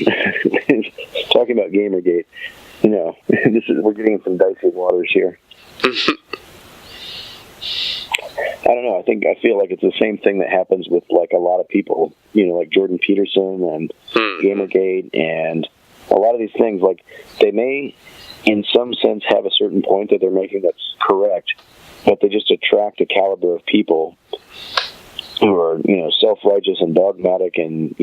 B: Talking about Gamergate, we're getting some dicey waters here. I don't know. I feel like it's the same thing that happens with like a lot of people, like Jordan Peterson and Gamergate, and a lot of these things. Like they may, in some sense, have a certain point that they're making that's correct, but they just attract a caliber of people who are, self-righteous and dogmatic, and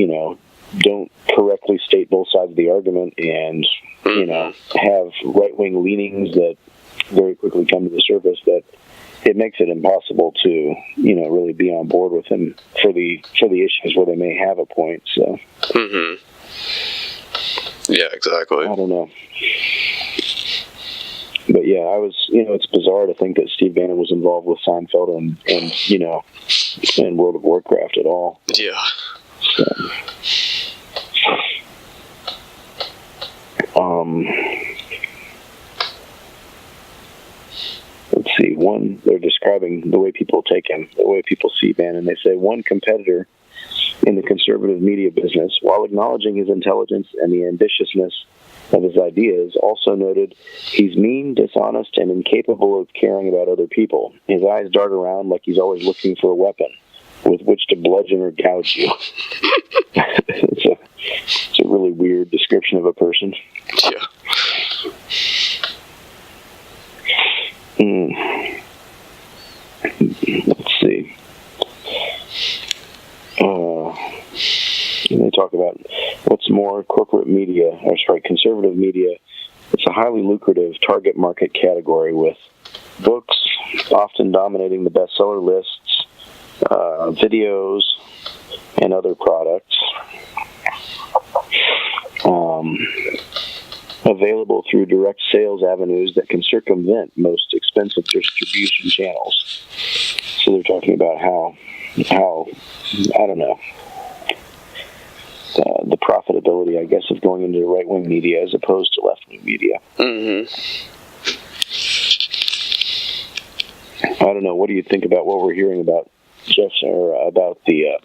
B: don't correctly state both sides of the argument, and have right-wing leanings that very quickly come to the surface that it makes it impossible to, really be on board with him for the issues where they may have a point. So,
A: yeah, exactly.
B: I don't know, but yeah, I was. It's bizarre to think that Steve Bannon was involved with Seinfeld and World of Warcraft at all.
A: Yeah.
B: So, let's see. They're describing the way people take him, the way people see Bannon. They say one competitor in the conservative media business, while acknowledging his intelligence and the ambitiousness of his ideas, also noted he's mean, dishonest, and incapable of caring about other people. His eyes dart around like he's always looking for a weapon with which to bludgeon or gouge you. It's a really weird description of a person.
A: Yeah.
B: Let's see. They talk about what's more, conservative media. It's a highly lucrative target market category with books often dominating the bestseller lists, videos, and other products. Available through direct sales avenues that can circumvent most expensive distribution channels. So they're talking about how I don't know, the profitability, I guess, of going into right-wing media as opposed to left-wing media. I don't know. What do you think about what we're hearing about Jeff, or about the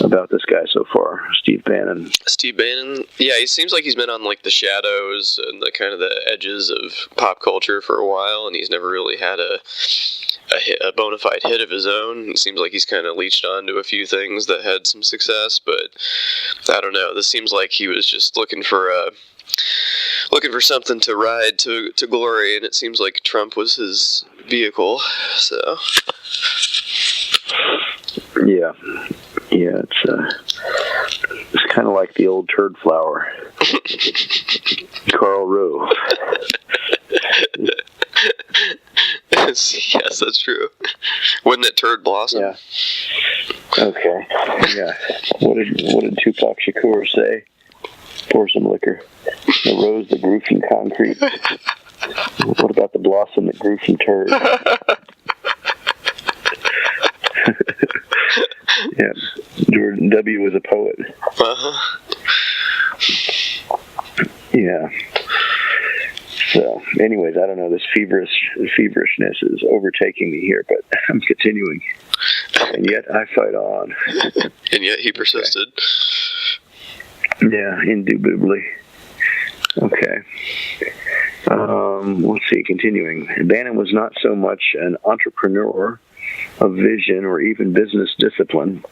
B: about this guy so far, Steve Bannon?
A: Steve Bannon, yeah, he seems like he's been on like the shadows and the kind of the edges of pop culture for a while, and he's never really had a bona fide hit of his own. It seems like he's kind of leached onto a few things that had some success, but I don't know. This seems like he was just looking for something to ride to glory, and it seems like Trump was his vehicle. So yeah, it's kind of like the old turd flower, Karl Rove. Yes, that's true. Wasn't it Turd Blossom?
B: Yeah. Okay. Yeah. What did Tupac Shakur say? Pour some liquor. The rose that grew from concrete. What about the blossom that grew from turd? Yeah. Jordan W. was a poet. Yeah. So, anyways, I don't know. This feverishness is overtaking me here, but I'm continuing. And yet I fight on.
A: And yet he persisted.
B: Okay. Yeah, indubitably. Okay. Let's see, continuing. Bannon was not so much an entrepreneur of vision or even business discipline.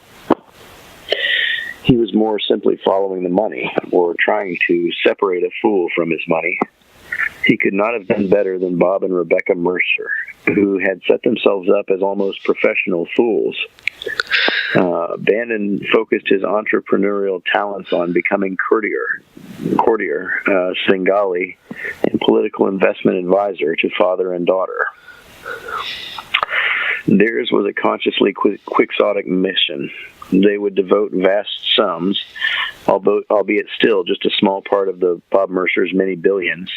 B: He was more simply following the money, or trying to separate a fool from his money. He could not have done better than Bob and Rebecca Mercer, who had set themselves up as almost professional fools. Bannon focused his entrepreneurial talents on becoming courtier, Svengali, and political investment advisor to father and daughter. Theirs was a consciously quixotic mission. They would devote vast sums, albeit still just a small part of the Bob Mercer's many billions,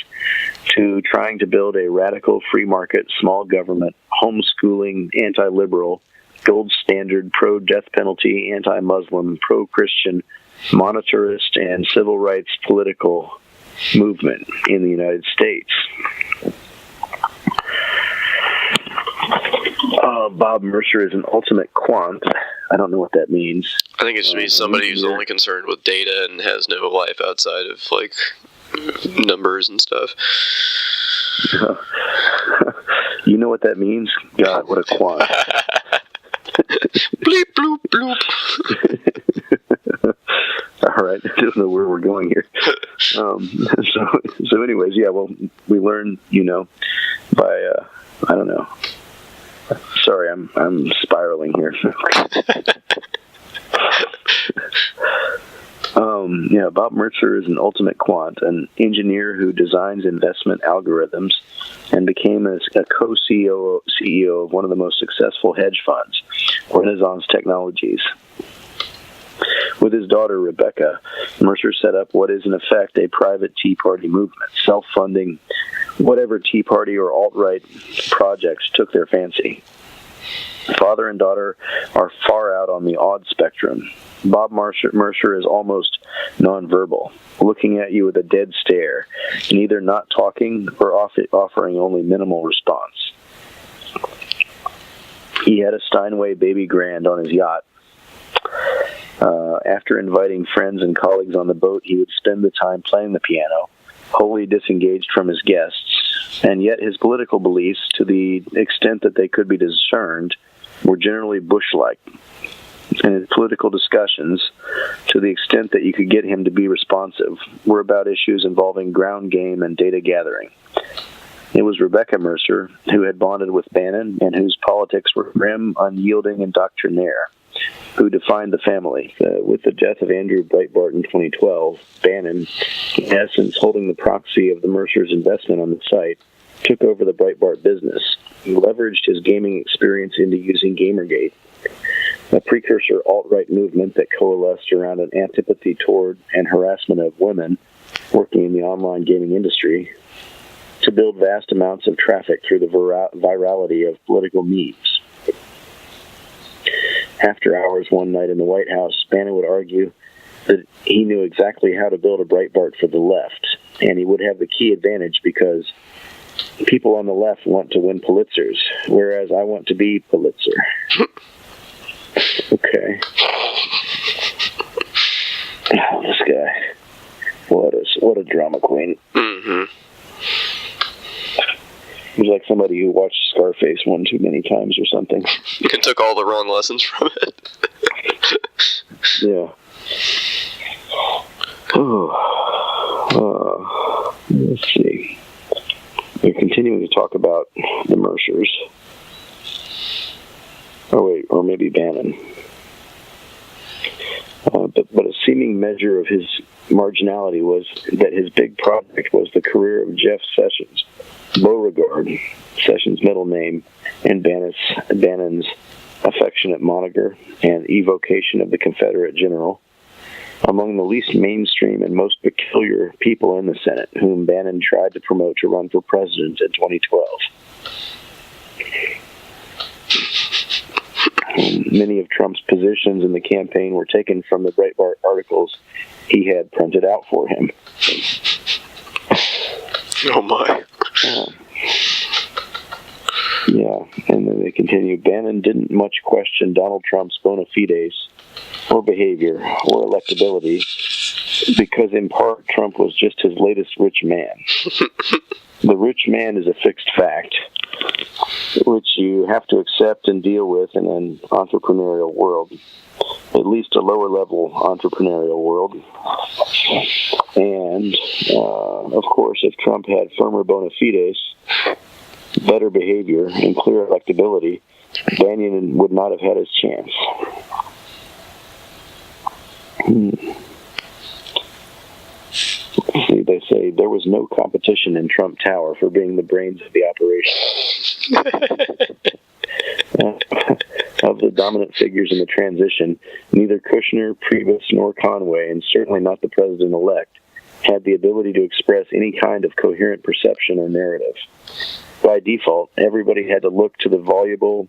B: to trying to build a radical free market, small government, homeschooling, anti-liberal, gold standard, pro-death penalty, anti-Muslim, pro-Christian, monetarist, and civil rights political movement in the United States. Bob Mercer is an ultimate quant. I don't know what that means.
A: I think it just means somebody who's only concerned with data and has no life outside of, like, numbers and stuff.
B: You know what that means? God, what a quant.
A: Bleep, bloop, bloop.
B: All right, I don't know where we're going here. So anyways, yeah, well, we learn, by, I don't know. Sorry, I'm spiraling here. Bob Mercer is an ultimate quant, an engineer who designs investment algorithms and became a co-CEO of one of the most successful hedge funds, Renaissance Technologies. With his daughter, Rebecca, Mercer set up what is in effect a private Tea Party movement, self-funding whatever Tea Party or alt-right projects took their fancy. Father and daughter are far out on the odd spectrum. Bob Mercer is almost nonverbal, looking at you with a dead stare, and either not talking or offering only minimal response. He had a Steinway Baby Grand on his yacht. After inviting friends and colleagues on the boat, he would spend the time playing the piano, wholly disengaged from his guests, and yet his political beliefs, to the extent that they could be discerned, were generally Bush-like. And his political discussions, to the extent that you could get him to be responsive, were about issues involving ground game and data gathering. It was Rebecca Mercer who had bonded with Bannon and whose politics were grim, unyielding, and doctrinaire, who defined the family. With the death of Andrew Breitbart in 2012, Bannon, in essence holding the proxy of the Mercers' investment on the site, took over the Breitbart business. He leveraged his gaming experience into using Gamergate, a precursor alt-right movement that coalesced around an antipathy toward and harassment of women working in the online gaming industry, to build vast amounts of traffic through the virality of political memes. After hours one night in the White House, Bannon would argue that he knew exactly how to build a Breitbart for the left, and he would have the key advantage because people on the left want to win Pulitzers, whereas I want to be Pulitzer. Okay. Oh, this guy. What a drama queen.
A: Mm-hmm.
B: He's like somebody who watched Scarface one too many times or something.
A: And took all the wrong lessons from it.
B: Yeah. Let's see. We're continuing to talk about the Mercers. Or maybe Bannon. But a seeming measure of his marginality was that his big project was the career of Jeff Sessions, Beauregard, Sessions' middle name, and Bannon's affectionate moniker and evocation of the Confederate general, among the least mainstream and most peculiar people in the Senate, whom Bannon tried to promote to run for president in 2012. Many of Trump's positions in the campaign were taken from the Breitbart articles he had printed out for him.
A: Oh my.
B: Yeah, and then they continue. Bannon didn't much question Donald Trump's bona fides or behavior or electability because in part Trump was just his latest rich man. The rich man is a fixed fact, which you have to accept and deal with in an entrepreneurial world, at least a lower-level entrepreneurial world. And, of course, if Trump had firmer bona fides, better behavior, and clear electability, Bannon would not have had his chance. See, they say there was no competition in Trump Tower for being the brains of the operation. Of the dominant figures in the transition, neither Kushner, Priebus, nor Conway, and certainly not the president-elect, had the ability to express any kind of coherent perception or narrative. By default, everybody had to look to the voluble,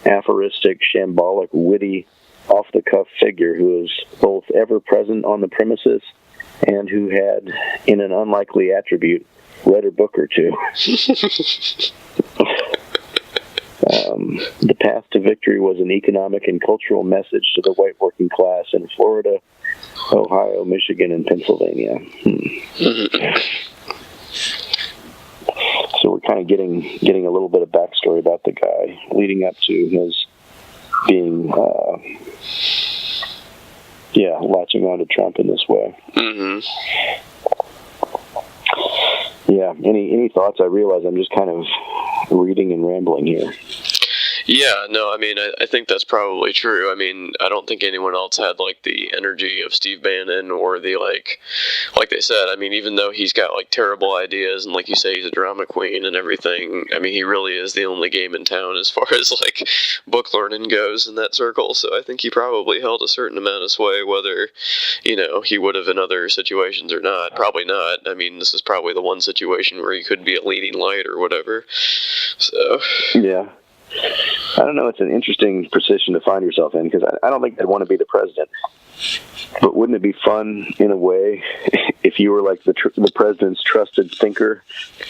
B: aphoristic, shambolic, witty, off-the-cuff figure who was both ever-present on the premises and who had, in an unlikely attribute, read a book or two. The path to victory was an economic and cultural message to the white working class in Florida, Ohio, Michigan, and Pennsylvania. So we're kind of getting a little bit of backstory about the guy leading up to his being, latching on to Trump in this way. Yeah. Any thoughts? I realize I'm just kind of reading and rambling here.
A: Yeah, no, I mean, I think that's probably true. I mean, I don't think anyone else had, like, the energy of Steve Bannon or the, like they said, I mean, even though he's got, like, terrible ideas and, like you say, he's a drama queen and everything, I mean, he really is the only game in town as far as, like, book learning goes in that circle, so I think he probably held a certain amount of sway, whether, you know, he would have in other situations or not. Probably not. I mean, this is probably the one situation where he could be a leading light or whatever, so.
B: Yeah. I don't know. It's an interesting position to find yourself in, because I don't think I'd want to be the president. But wouldn't it be fun, in a way, if you were like the president's trusted thinker,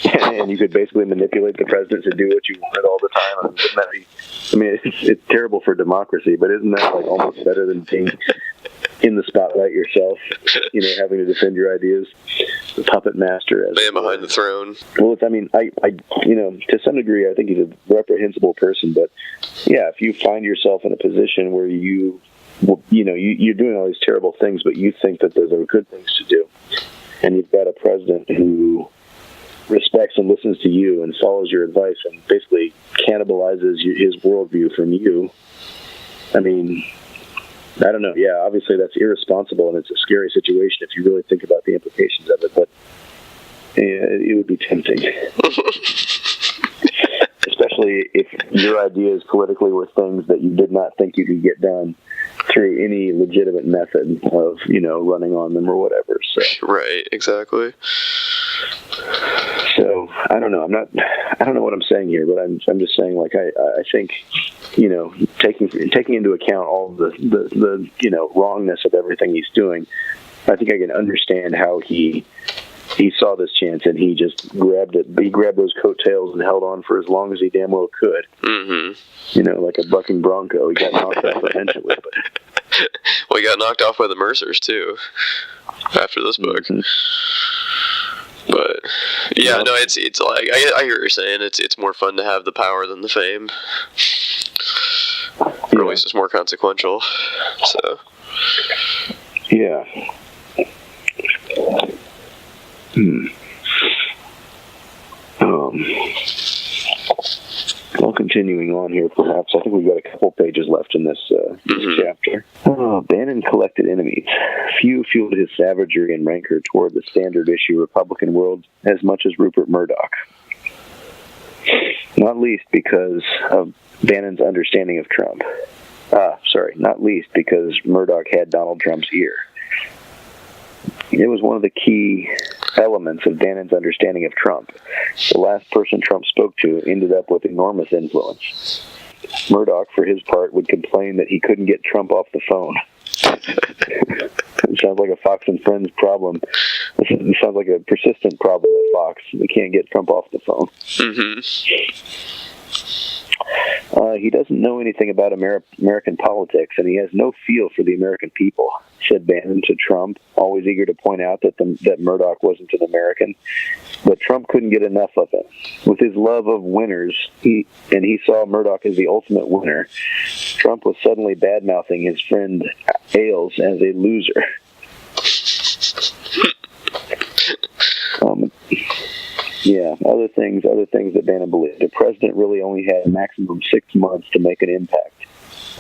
B: and you could basically manipulate the president to do what you wanted all the time? I mean, wouldn't that be? I mean, it's terrible for democracy, but isn't that like almost better than being in the spotlight yourself? You know, having to defend your ideas, the puppet master, as
A: man behind the throne.
B: Well, I you know, to some degree, I think he's a reprehensible person, but yeah, if you find yourself in a position where you're doing all these terrible things, but you think that those are good things to do, and you've got a president who respects and listens to you and follows your advice and basically cannibalizes his worldview from you, I mean, I don't know. Yeah, obviously that's irresponsible, and it's a scary situation if you really think about the implications of it, but it would be tempting. Especially if your ideas politically were things that you did not think you could get done through any legitimate method of, you know, running on them or whatever. So.
A: Right, exactly.
B: So I don't know. I don't know what I'm saying here, but I'm just saying, like, I think, you know, taking into account all the you know, wrongness of everything he's doing, I think I can understand how he saw this chance and he just grabbed it. He grabbed those coattails and held on for as long as he damn well could. You know, like a bucking bronco. He got knocked off eventually. But.
A: Well, he got knocked off by the Mercers too after this book. But yeah, no, it's like I hear what you're saying. It's more fun to have the power than the fame, or at least it's more consequential. So
B: yeah. Well, continuing on here, perhaps. I think we've got a couple pages left in this chapter. Bannon collected enemies. Few fueled his savagery and rancor toward the standard issue Republican world as much as Rupert Murdoch. Not least because of Bannon's understanding of Trump. Not least because Murdoch had Donald Trump's ear. It was one of the key elements of Bannon's understanding of Trump. The last person Trump spoke to ended up with enormous influence. Murdoch, for his part, would complain that he couldn't get Trump off the phone. It sounds like a Fox and Friends problem. It sounds like a persistent problem at Fox. They can't get Trump off the phone. He doesn't know anything about American politics, and he has no feel for the American people, said Bannon to Trump, always eager to point out that Murdoch wasn't an American. But Trump couldn't get enough of it. With his love of winners, he saw Murdoch as the ultimate winner, Trump was suddenly bad-mouthing his friend Ailes as a loser. Yeah, other things that Bannon believed. The president really only had a maximum 6 months to make an impact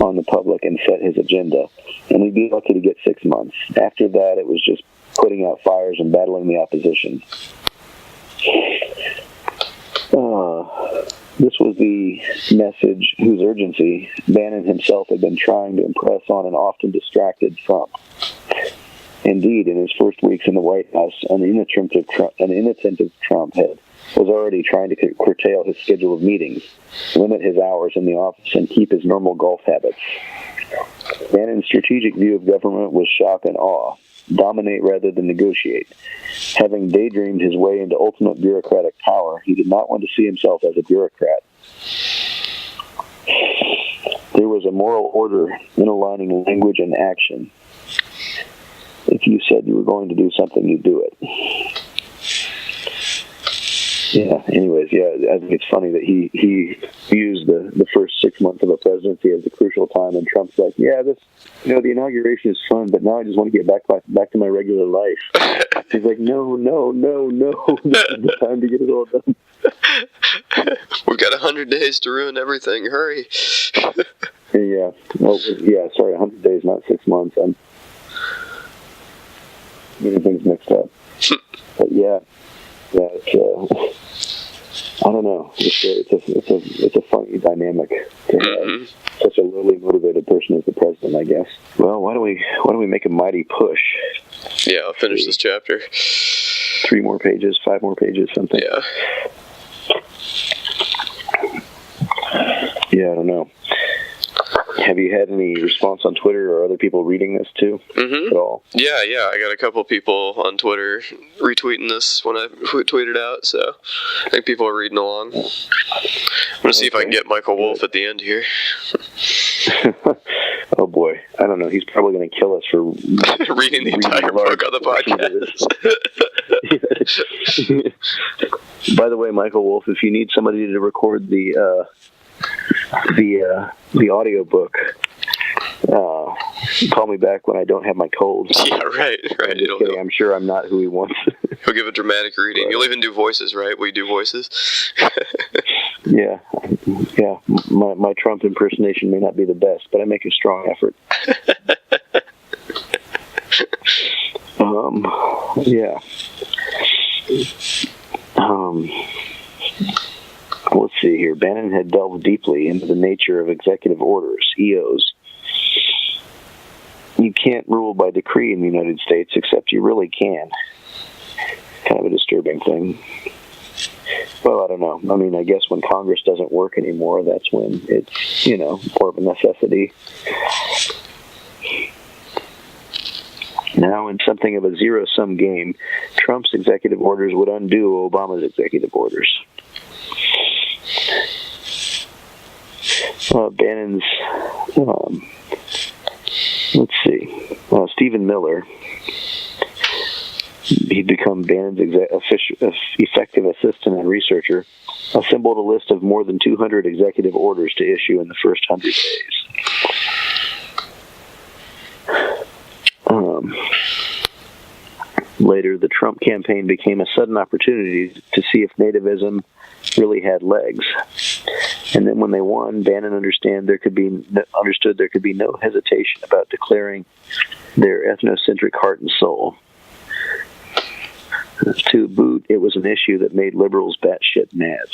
B: on the public and set his agenda, and he'd be lucky to get 6 months. After that, it was just putting out fires and battling the opposition. This was the message whose urgency Bannon himself had been trying to impress on an often distracted Trump. Indeed, in his first weeks in the White House, an inattentive Trump was already trying to curtail his schedule of meetings, limit his hours in the office, and keep his normal golf habits. Bannon's strategic view of government was shock and awe, dominate rather than negotiate. Having daydreamed his way into ultimate bureaucratic power, he did not want to see himself as a bureaucrat. There was a moral order in aligning language and action. If you said you were going to do something, you do it. Yeah, anyways, I think it's funny that he used the first 6 months of a presidency as a crucial time, and Trump's like, the inauguration is fun, but now I just want to get back to my regular life. He's like, no, this is the time to get it all done.
A: We've got 100 days to ruin everything. Hurry.
B: Yeah. Well, yeah, sorry, 100 days, not 6 months. I'm getting things mixed up. But it's, I don't know. It's a funny dynamic to have such a lowly motivated person as the president, I guess. Well, why don't we make a mighty push?
A: Yeah, I'll finish this chapter.
B: 3 more pages, 5 more pages, something.
A: Yeah.
B: Yeah, I don't know. Have you had any response on Twitter or other people reading this too at all?
A: Yeah. I got a couple people on Twitter retweeting this when I tweeted out, so I think people are reading along. I'm going to see if I can get Michael Wolff at the end here.
B: Oh boy, I don't know. He's probably going to kill us for
A: reading the entire book on the
B: podcast. By the way, Michael Wolff, if you need somebody to record the audio book, call me back when I don't have my cold.
A: Yeah, right.
B: I'm sure I'm not who he wants.
A: He'll give a dramatic reading. You'll even do voices, right? We do voices.
B: Yeah. My Trump impersonation may not be the best, but I make a strong effort. Yeah. Let's see here. Bannon had delved deeply into the nature of executive orders, EOs. You can't rule by decree in the United States, except you really can. Kind of a disturbing thing. Well, I don't know. I mean, I guess when Congress doesn't work anymore, that's when it's, more of a necessity. Now, in something of a zero-sum game, Trump's executive orders would undo Obama's executive orders. Bannon's, let's see, Stephen Miller, he'd become Bannon's effective assistant and researcher, assembled a list of more than 200 executive orders to issue in the first 100 days. Later, the Trump campaign became a sudden opportunity to see if nativism really had legs. And then when they won, Bannon understood there could be no hesitation about declaring their ethnocentric heart and soul. To boot, it was an issue that made liberals batshit mad.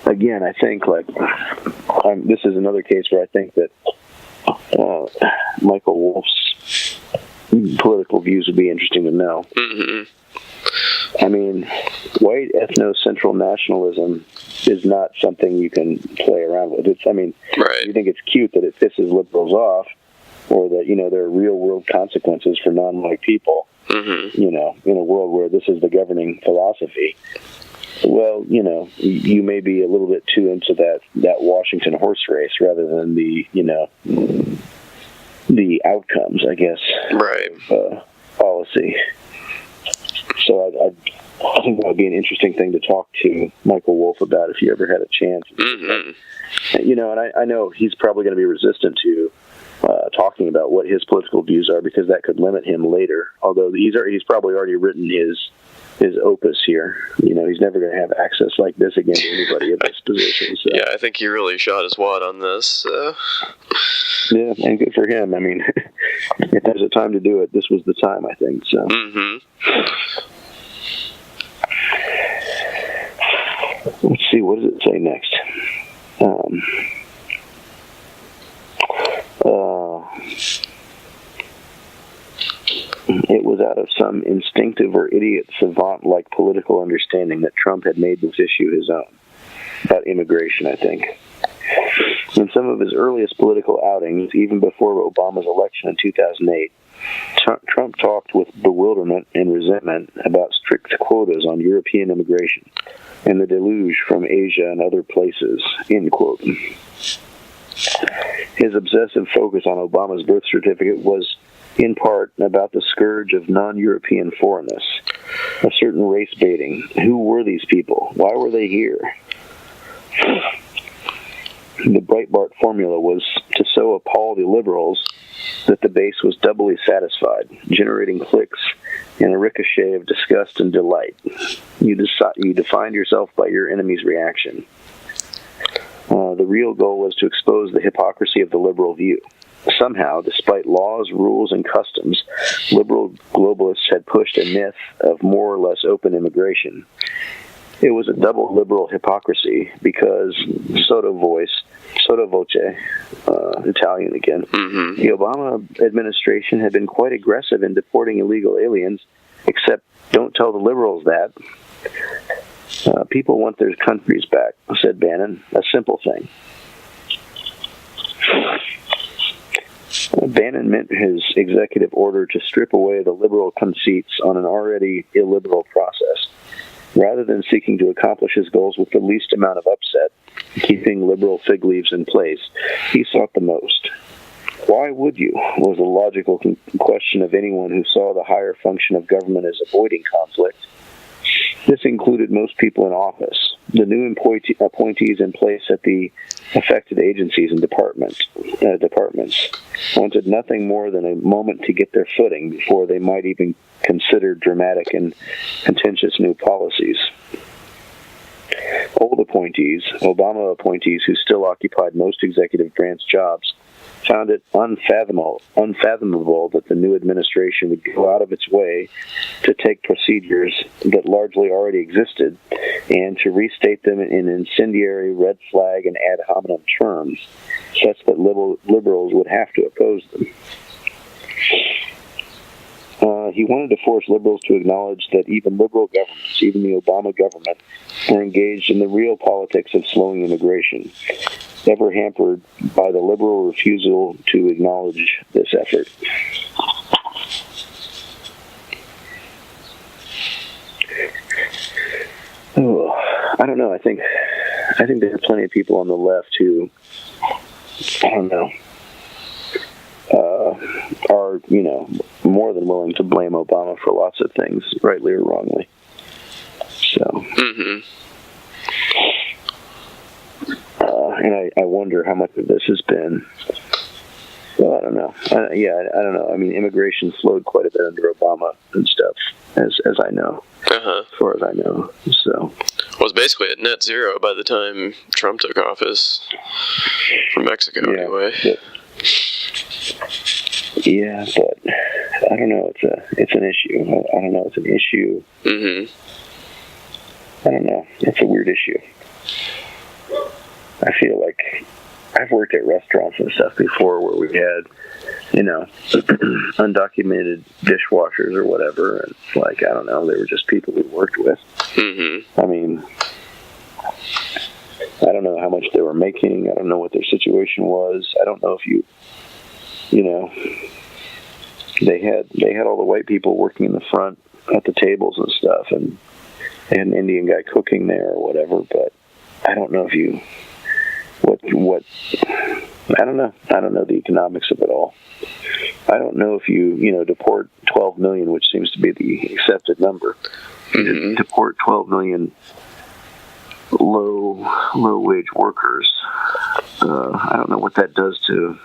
B: Again, I think this is another case where I think that Michael Wolff's political views would be interesting to know. I mean, white ethnocentral nationalism is not something you can play around with. You think it's cute that it pisses liberals off, or that, there are real world consequences for non-white people, in a world where this is the governing philosophy. Well, you may be a little bit too into that Washington horse race rather than the outcomes, I guess, of policy. So I think that would be an interesting thing to talk to Michael Wolff about if you ever had a chance. And I know he's probably going to be resistant to talking about what his political views are, because that could limit him later. Although he's probably already written his opus here. He's never going to have access like this again to anybody in this position. So.
A: Yeah, I think he really shot his wad on this. So.
B: Yeah, and good for him. I mean, if there's a time to do it, this was the time, I think. So. Let's see, what does it say next? It was out of some instinctive or idiot savant-like political understanding that Trump had made this issue his own. About immigration, I think. In some of his earliest political outings, even before Obama's election in 2008, Trump talked with bewilderment and resentment about strict quotas on European immigration and the deluge from Asia and other places, end quote. His obsessive focus on Obama's birth certificate was in part about the scourge of non-European foreignness, a certain race baiting. Who were these people? Why were they here? The Breitbart formula was to so appall the liberals that the base was doubly satisfied, generating clicks and a ricochet of disgust and delight. You defined yourself by your enemy's reaction. The real goal was to expose the hypocrisy of the liberal view. Somehow, despite laws, rules, and customs, liberal globalists had pushed a myth of more or less open immigration. It was a double liberal hypocrisy because sotto voce, Italian again, the Obama administration had been quite aggressive in deporting illegal aliens, except don't tell the liberals that. People want their countries back, said Bannon, a simple thing. Bannon meant his executive order to strip away the liberal conceits on an already illiberal process. Rather than seeking to accomplish his goals with the least amount of upset, keeping liberal fig leaves in place, he sought the most. Why would you? Was the logical question of anyone who saw the higher function of government as avoiding conflict. This included most people in office. The new appointees in place at the affected agencies and departments wanted nothing more than a moment to get their footing before they might even consider dramatic and contentious new policies. Old appointees, Obama appointees who still occupied most executive branch jobs, found it unfathomable that the new administration would go out of its way to take procedures that largely already existed and to restate them in incendiary red flag and ad hominem terms, such that liberals would have to oppose them. He wanted to force liberals to acknowledge that even liberal governments, even the Obama government, were engaged in the real politics of slowing immigration, ever hampered by the liberal refusal to acknowledge this effort. Oh, I don't know. I think there are plenty of people on the left who, I don't know, are, more than willing to blame Obama for lots of things, rightly or wrongly. So, and I wonder how much of this has been. Well, I don't know. I don't know. I mean, immigration slowed quite a bit under Obama and stuff, as I know, as far as I know. So,
A: well, it's basically at net zero by the time Trump took office from Mexico, anyway.
B: But I don't know. It's an issue. I don't know. It's an issue. I don't know. It's a weird issue. I feel like I've worked at restaurants and stuff before where we had, undocumented dishwashers or whatever, and it's like, I don't know, they were just people we worked with. I mean, I don't know how much they were making. I don't know what their situation was. I don't know if they had all the white people working in the front at the tables and stuff, and they had an Indian guy cooking there or whatever, but I don't know if I don't know the economics of it all. I don't know if you deport 12 million, which seems to be the accepted number. Deport 12 million low wage workers. I don't know what that does to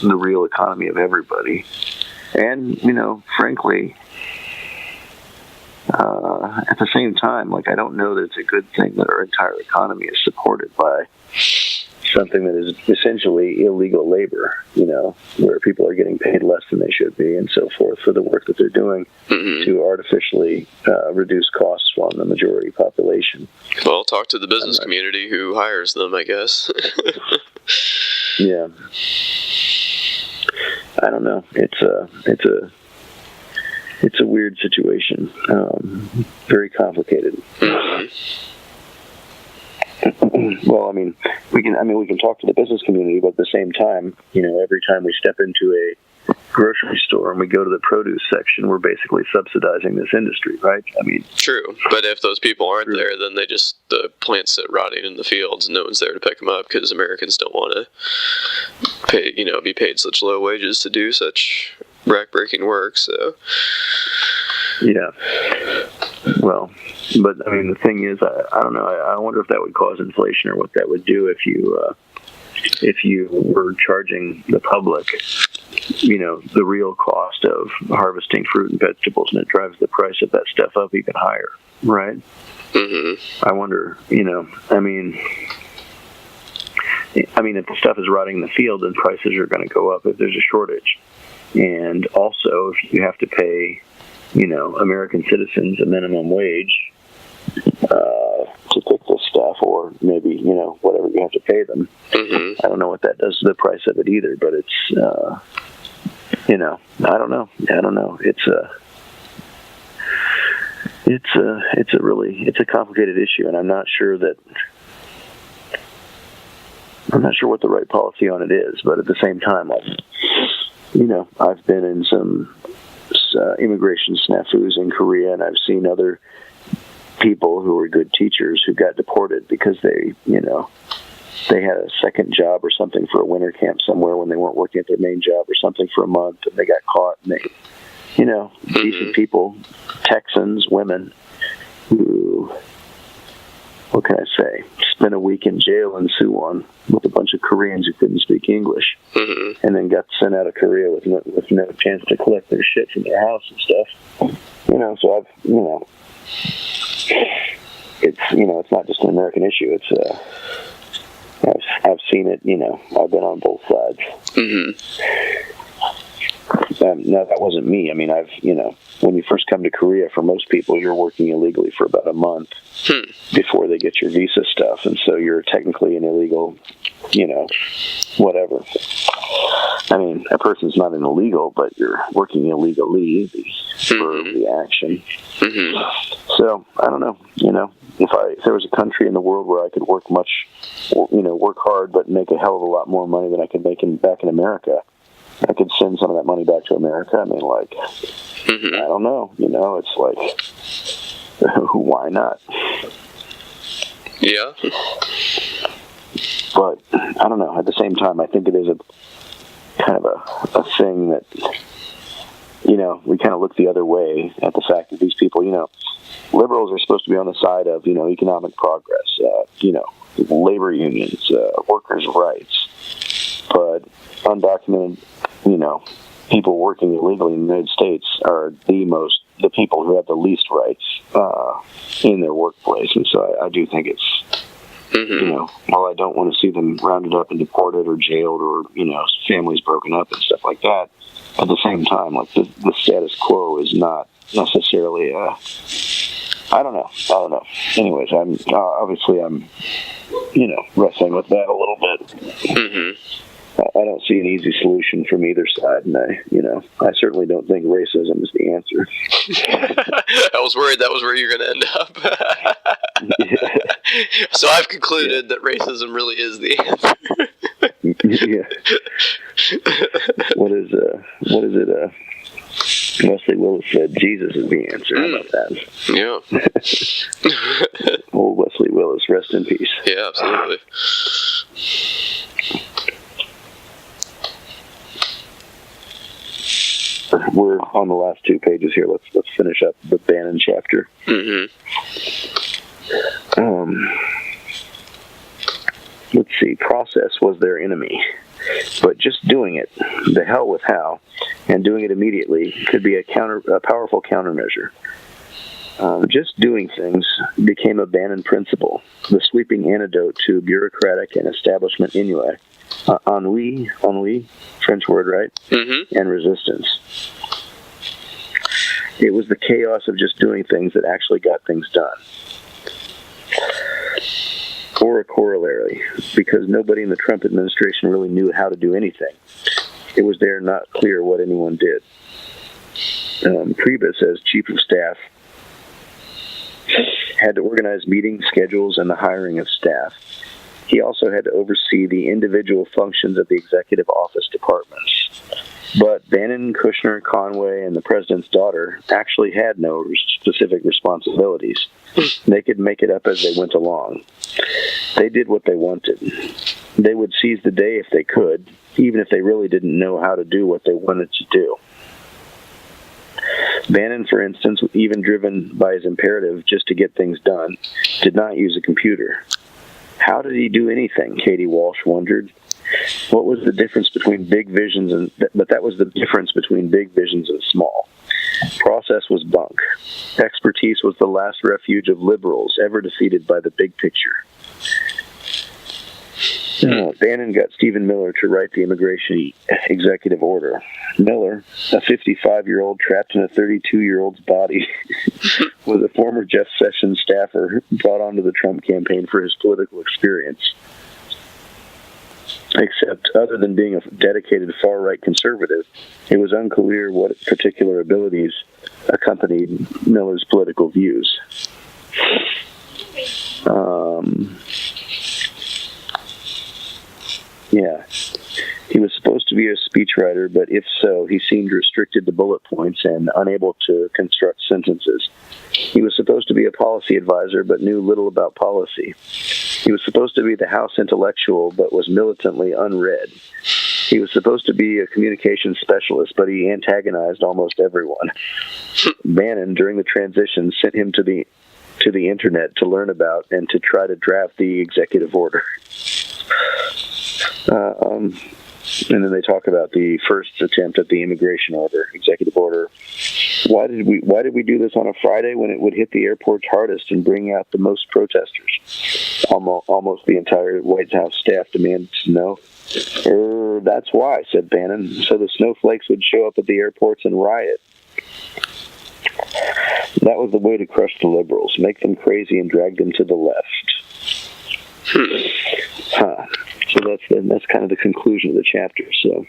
B: the real economy of everybody. And, frankly, at the same time, I don't know that it's a good thing that our entire economy is supported by something that is essentially illegal labor, where people are getting paid less than they should be and so forth for the work that they're doing to artificially reduce costs on the majority population.
A: Well, talk to the business community who hires them, I guess.
B: Yeah. I don't know. It's a weird situation. Very complicated. Well, we can talk to the business community, but at the same time, every time we step into a grocery store and we go to the produce section, we're basically subsidizing this industry, right? I mean,
A: true. But if those people aren't there, then the plants sit rotting in the fields, and no one's there to pick them up because Americans don't want to pay, be paid such low wages to do such backbreaking work. So,
B: yeah. Well, but I mean, the thing is, I don't know. I wonder if that would cause inflation or what that would do if you were charging the public, the real cost of harvesting fruit and vegetables, and it drives the price of that stuff up even higher, right? Mm-hmm. I wonder, I mean, if the stuff is rotting in the field, then prices are going to go up if there's a shortage. And also, if you have to pay, American citizens a minimum wage to pick this stuff, or maybe, whatever you have to pay them. Mm-hmm. I don't know what that does to the price of it either, but it's, I don't know. It's a complicated issue, and I'm not sure what the right policy on it is, but at the same time, I've been in some immigration snafus in Korea, and I've seen other people who were good teachers who got deported because they had a second job or something for a winter camp somewhere when they weren't working at their main job or something for a month, and they got caught, and they, decent people, Texans, women, who, what can I say, spent a week in jail in Suwon with a bunch of Koreans who couldn't speak English, and then got sent out of Korea with no chance to collect their shit from their house and stuff. So it's not just an American issue. It's I've seen it. I've been on both sides. Mm-hmm. No, that wasn't me. I mean, when you first come to Korea, for most people, you're working illegally for about a month before they get your visa stuff, and so you're technically an illegal, whatever. I mean, a person's not an illegal, but you're working illegally for the action. Mm-hmm. So, I don't know, if there was a country in the world where I could work work hard, but make a hell of a lot more money than I could make back in America, I could send some of that money back to America. I mean, I don't know, it's like, why not?
A: Yeah.
B: But, I don't know, at the same time, I think it is a kind of a thing that, we kind of look the other way at the fact that these people, liberals are supposed to be on the side of, economic progress, labor unions, workers' rights. But undocumented, people working illegally in the United States are the people who have the least rights in their workplace. And so I do think it's, while I don't want to see them rounded up and deported or jailed or, families broken up and stuff like that, at the same time, like the status quo is not necessarily I don't know. Anyways, I'm wrestling with that a little bit. Mm-hmm. I don't see an easy solution from either side, and I certainly don't think racism is the answer.
A: I was worried that was where you're going to end up.
B: Yeah.
A: So I've concluded that racism really is the answer.
B: Yeah. What is it? Wesley Willis said Jesus is the answer. How about that?
A: Yeah.
B: Old Wesley Willis, rest in peace.
A: Yeah, absolutely.
B: We're on the last 2 pages here. Let's finish up the Bannon chapter.
A: Mm-hmm.
B: Let's see. Process was their enemy, but just doing it, the hell with how, and doing it immediately could be a powerful countermeasure. Just doing things became a Bannon principle, the sweeping antidote to bureaucratic and establishment ennui, ennui, French word, right? Mm-hmm. And resistance. It was the chaos of just doing things that actually got things done. Or a corollary, because nobody in the Trump administration really knew how to do anything. It was there not clear what anyone did. Priebus, as chief of staff, had to organize meeting schedules and the hiring of staff. He also had to oversee the individual functions of the executive office departments. But Bannon, Kushner, Conway, and the president's daughter actually had no specific responsibilities. They could make it up as they went along. They did what they wanted. They would seize the day if they could, even if they really didn't know how to do what they wanted to do. Bannon, for instance, even driven by his imperative just to get things done, did not use a computer. How did he do anything? Katie Walsh wondered. What was the difference between big visions but that was the difference between big visions and small. Process was bunk. Expertise was the last refuge of liberals ever defeated by the big picture. Bannon got Stephen Miller to write the immigration executive order. Miller, a 55-year-old trapped in a 32-year-old's body, was a former Jeff Sessions staffer brought onto the Trump campaign for his political experience. Except, other than being a dedicated far-right conservative, it was unclear what particular abilities accompanied Miller's political views. He was supposed to be a speechwriter, but if so, he seemed restricted to bullet points and unable to construct sentences. He was supposed to be a policy advisor, but knew little about policy. He was supposed to be the House intellectual, but was militantly unread. He was supposed to be a communications specialist, but he antagonized almost everyone. Bannon, during the transition, sent him to the internet to learn about and to try to draft the executive order. And then they talk about the first attempt at the immigration order, executive order. Why did we do this on a Friday when it would hit the airports hardest and bring out the most protesters? Almost the entire White House staff demanded to know. That's why, said Bannon, so the snowflakes would show up at the airports and riot. That was the way to crush the liberals, make them crazy and drag them to the left. So that's kind of the conclusion of the chapter. So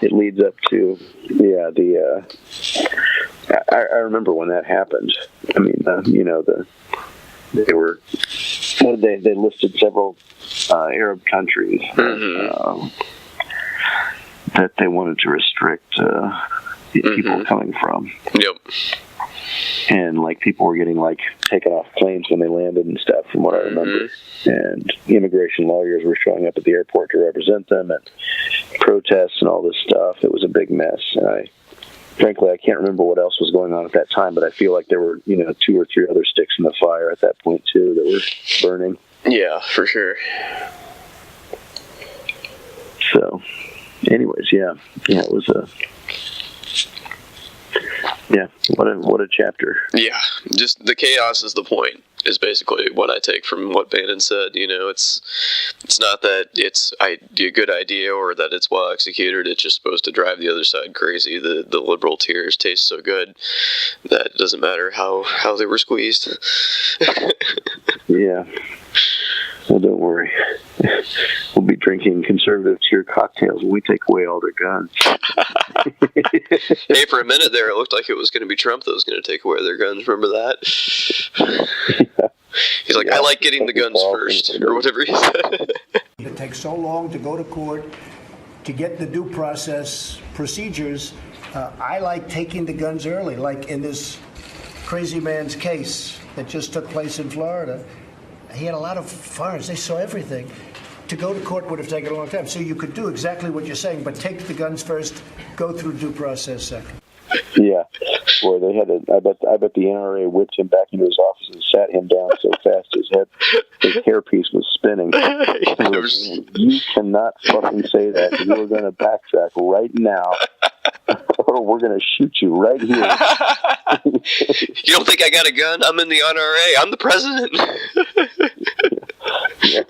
B: It leads up to I remember when that happened. I mean, they were they listed several Arab countries that they wanted to restrict people coming from.
A: Yep.
B: And people were getting taken off planes when they landed and stuff, from what I remember. And immigration lawyers were showing up at the airport to represent them, and protests and all this stuff. It was a big mess. And frankly, I can't remember what else was going on at that time, but I feel like there were 2 or 3 other sticks in the fire at that point too that were burning.
A: Yeah, for sure.
B: So, anyways, it was what a chapter.
A: Yeah, just the chaos is the point, is basically what I take from what Bannon said. It's not that it's a good idea or that it's well executed. It's just supposed to drive the other side crazy. The liberal tears taste so good that it doesn't matter how they were squeezed.
B: Yeah. Well, don't worry. We'll be drinking conservative tear cocktails when we take away all their guns.
A: Hey, for a minute there, it looked like it was going to be Trump that was going to take away their guns. Remember that? He's like, I like getting the guns first, or whatever he said.
J: It takes so long to go to court to get the due process procedures. I like taking the guns early, like in this crazy man's case that just took place in Florida. He had a lot of firearms. They saw everything. To go to court would have taken a long time. So you could do exactly what you're saying, but take the guns first, go through due process second.
B: Yeah. Boy, they had I bet the NRA whipped him back into his office and sat him down so fast his hairpiece was spinning. You cannot fucking say that. You are going to backtrack right now, or we're going to shoot you right here.
A: You don't think I got a gun? I'm in the NRA. I'm the president.
B: Yeah.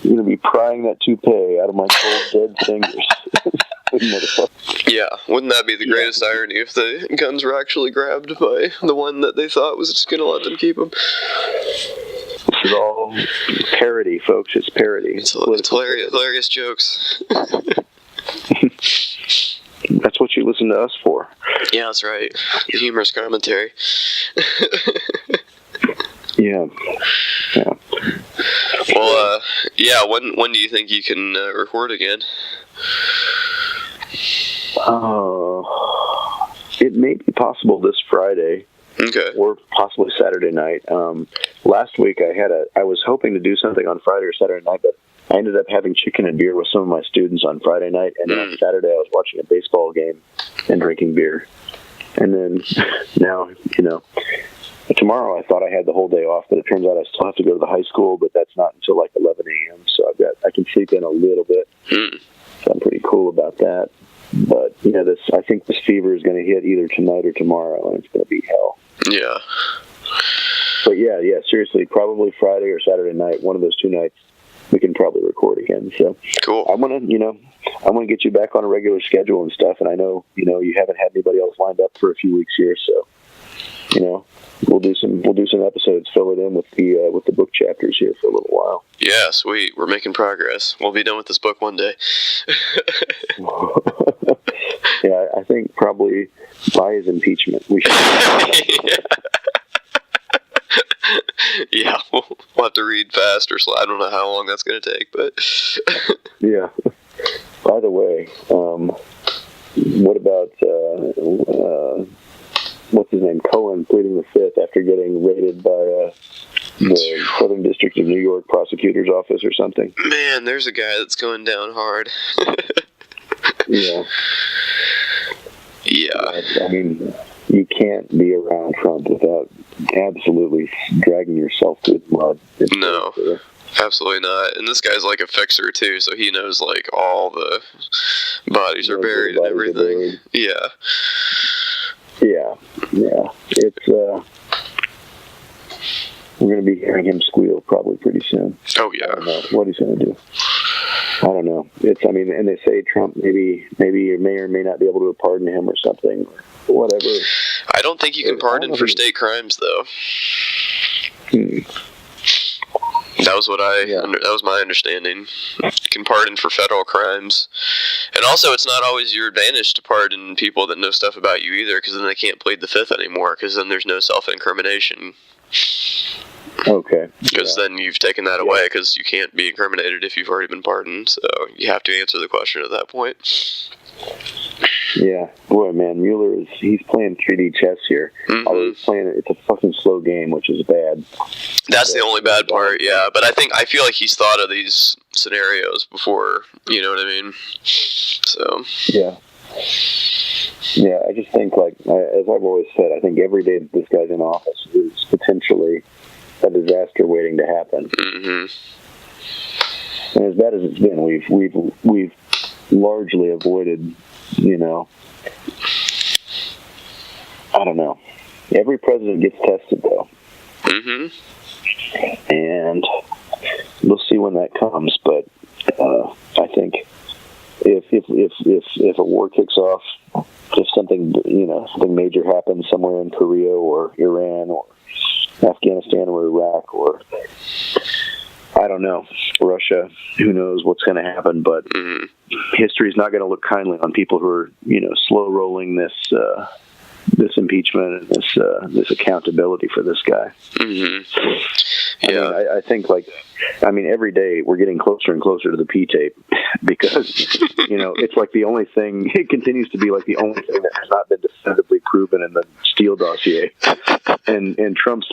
B: You're going to be prying that toupee out of my cold, dead fingers.
A: Yeah, wouldn't that be the greatest irony if the guns were actually grabbed by the one that they thought was just going to let them keep them?
B: This is all parody, folks. It's parody.
A: It's hilarious jokes.
B: That's what you listen to us for.
A: Yeah, that's right. Humorous commentary.
B: Yeah.
A: Well, when do you think you can record again?
B: It may be possible this Friday.
A: Okay.
B: Or possibly Saturday night. Last week I was hoping to do something on Friday or Saturday night, but I ended up having chicken and beer with some of my students on Friday night, and then on Saturday I was watching a baseball game and drinking beer. And then now, tomorrow I thought I had the whole day off, but it turns out I still have to go to the high school, but that's not until like 11 a.m. So I can sleep in a little bit. So I'm pretty cool about that. But I think this fever is going to hit either tonight or tomorrow, and it's going to be hell.
A: Yeah.
B: But yeah, seriously, probably Friday or Saturday night, one of those 2 nights, we can probably record again. So
A: cool.
B: I'm gonna get you back on a regular schedule and stuff. And I know, you haven't had anybody else lined up for a few weeks here, so we'll do some episodes, fill it in with the book chapters here for a little while.
A: Yeah, sweet. We're making progress. We'll be done with this book one day.
B: Yeah, I think probably by his impeachment we should.
A: Yeah, we'll have to read fast or slow. I don't know how long that's going to take, but
B: yeah. By the way, what about what's his name? Cohen pleading the fifth after getting raided by the Southern District of New York prosecutor's office or something.
A: Man, there's a guy that's going down hard.
B: Yeah.
A: Yeah.
B: I mean, you can't be around Trump without absolutely dragging yourself through the mud.
A: No, absolutely not. And this guy's like a fixer too, so he knows like all the bodies are buried and everything. Yeah.
B: Yeah. It's we're going to be hearing him squeal probably pretty soon.
A: Oh yeah.
B: I don't know what he's going to do. I don't know. And they say Trump maybe may or may not be able to pardon him or something, or whatever.
A: I don't think you can pardon for state crimes, though. That was that was my understanding. You can pardon for federal crimes, and also it's not always your advantage to pardon people that know stuff about you either, because then they can't plead the fifth anymore, because then there's no self-incrimination.
B: Okay.
A: Because then you've taken that away, because you can't be incriminated if you've already been pardoned, so you have to answer the question at that point.
B: Yeah. Boy, man, Mueller he's playing 3D chess here. Although he's playing it's a fucking slow game, which is bad.
A: That's the only bad part, yeah. But I feel like he's thought of these scenarios before, you know what I mean? So.
B: Yeah. Yeah, I just think, as I've always said, I think every day that this guy's in office is potentially a disaster waiting to happen. And as bad as it's been, we've largely avoided, I don't know. Every president gets tested, though. And we'll see when that comes. But I think if a war kicks off, if something major happens somewhere in Korea or Iran or Afghanistan or Iraq or I don't know, Russia, who knows what's going to happen, but history's not going to look kindly on people who are, slow rolling this impeachment and this accountability for this guy.
A: Yeah.
B: I think every day we're getting closer and closer to the P-tape because, it's like the only thing, it continues to be like the only thing that has not been definitively proven in the Steele dossier. And Trump's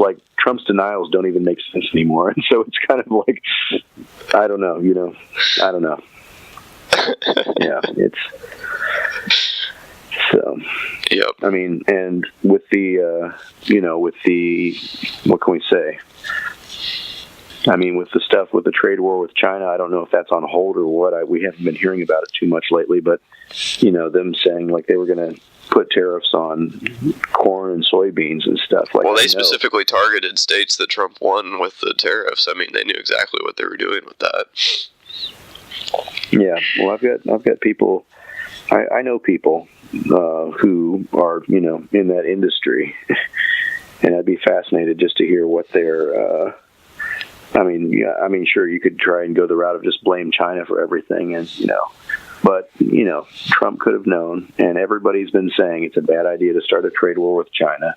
B: denials don't even make sense anymore. And so it's kind of like, I don't know, I don't know. Yeah, it's... So,
A: yep.
B: I mean, and with the, what can we say? I mean, with the stuff with the trade war with China, I don't know if that's on hold or what. We haven't been hearing about it too much lately, but, them saying they were going to put tariffs on corn and soybeans and stuff.
A: Well, they specifically targeted states that Trump won with the tariffs. I mean, they knew exactly what they were doing with that.
B: Yeah. Well, I've got people, I know people who are, in that industry, and I'd be fascinated just to hear what their, sure, you could try and go the route of just blame China for everything, and, But, Trump could have known, and everybody's been saying it's a bad idea to start a trade war with China.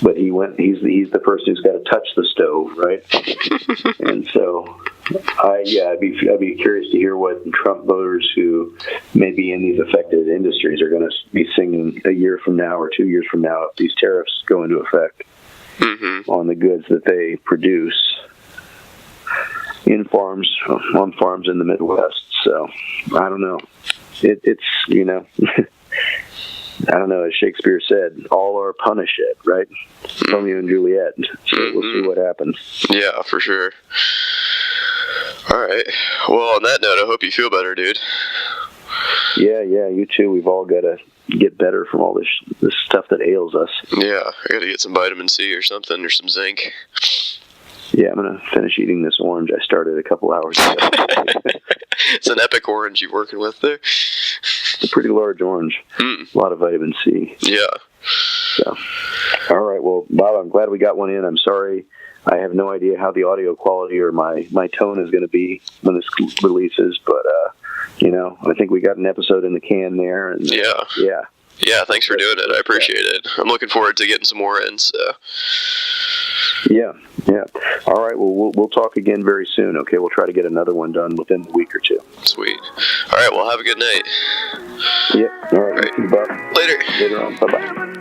B: But he's the person who's got to touch the stove, right? And so, I'd be curious to hear what Trump voters who may be in these affected industries are going to be singing a year from now or 2 years from now if these tariffs go into effect on the goods that they produce on farms in the Midwest. So, I don't know. It's I don't know, as Shakespeare said, all are punished, right? Romeo and Juliet. So we'll see what happens.
A: Yeah, for sure. All right. Well, on that note, I hope you feel better, dude.
B: Yeah, you too. We've all got to get better from all this stuff that ails us.
A: Yeah, I got to get some vitamin C or something, or some zinc.
B: Yeah, I'm going to finish eating this orange I started a couple hours ago.
A: It's an epic orange you're working with there.
B: It's a pretty large orange. A lot of vitamin C.
A: Yeah.
B: So, all right. Well, Bob, I'm glad we got one in. I'm sorry. I have no idea how the audio quality or my tone is going to be when this releases, but, I think we got an episode in the can there. And,
A: Yeah. Yeah, thanks for doing it. I appreciate it. I'm looking forward to getting some more in, so...
B: Yeah. All right, well, we'll talk again very soon, okay? We'll try to get another one done within a week or two.
A: Sweet. All right, well, have a good night.
B: Yep. All right. Thank you, Bob.
A: Later.
B: Later on. Bye-bye.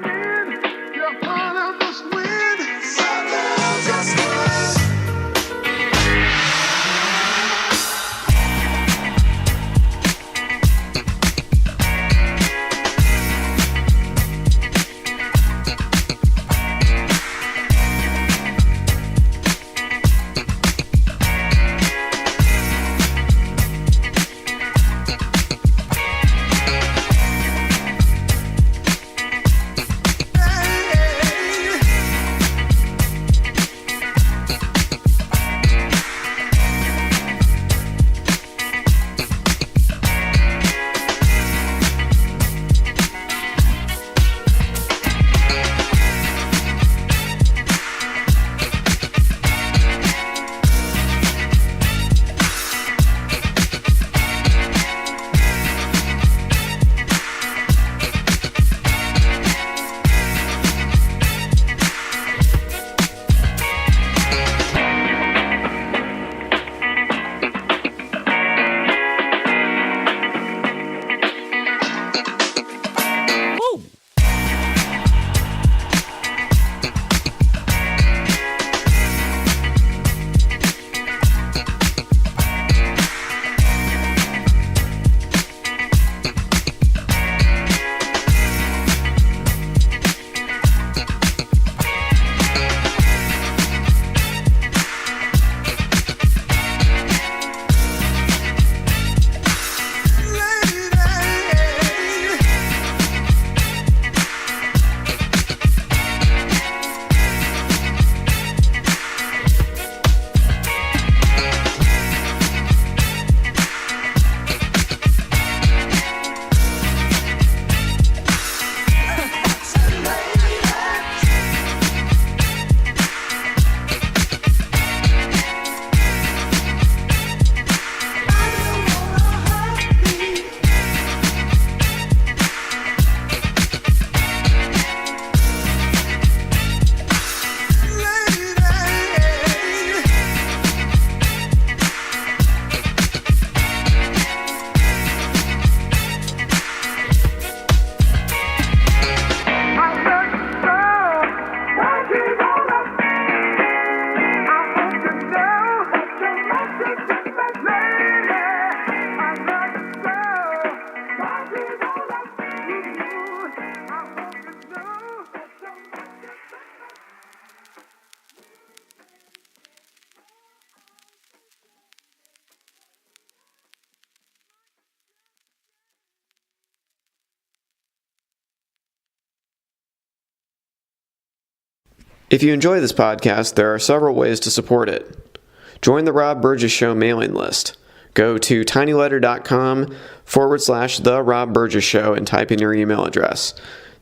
A: If you enjoy this podcast, there are several ways to support it. Join the Rob Burgess Show mailing list. Go to tinyletter.com/The Rob Burgess Show and type in your email address.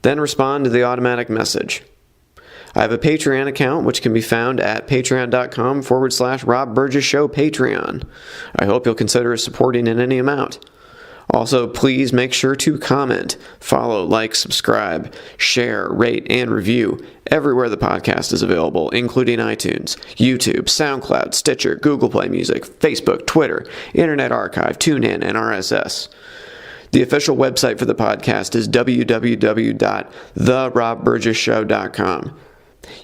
A: Then respond to the automatic message. I have a Patreon account, which can be found at patreon.com/Rob Burgess Show Patreon. I hope you'll consider supporting in any amount. Also, please make sure to comment, follow, like, subscribe, share, rate, and review everywhere the podcast is available, including iTunes, YouTube, SoundCloud, Stitcher, Google Play Music, Facebook, Twitter, Internet Archive, TuneIn, and RSS. The official website for the podcast is www.therobburgessshow.com.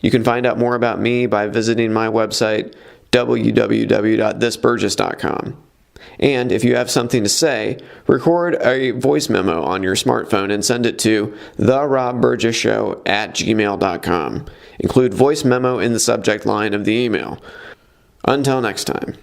A: You can find out more about me by visiting my website, www.thisburgess.com. And if you have something to say, record a voice memo on your smartphone and send it to therobburgessshow@gmail.com. Include voice memo in the subject line of the email. Until next time.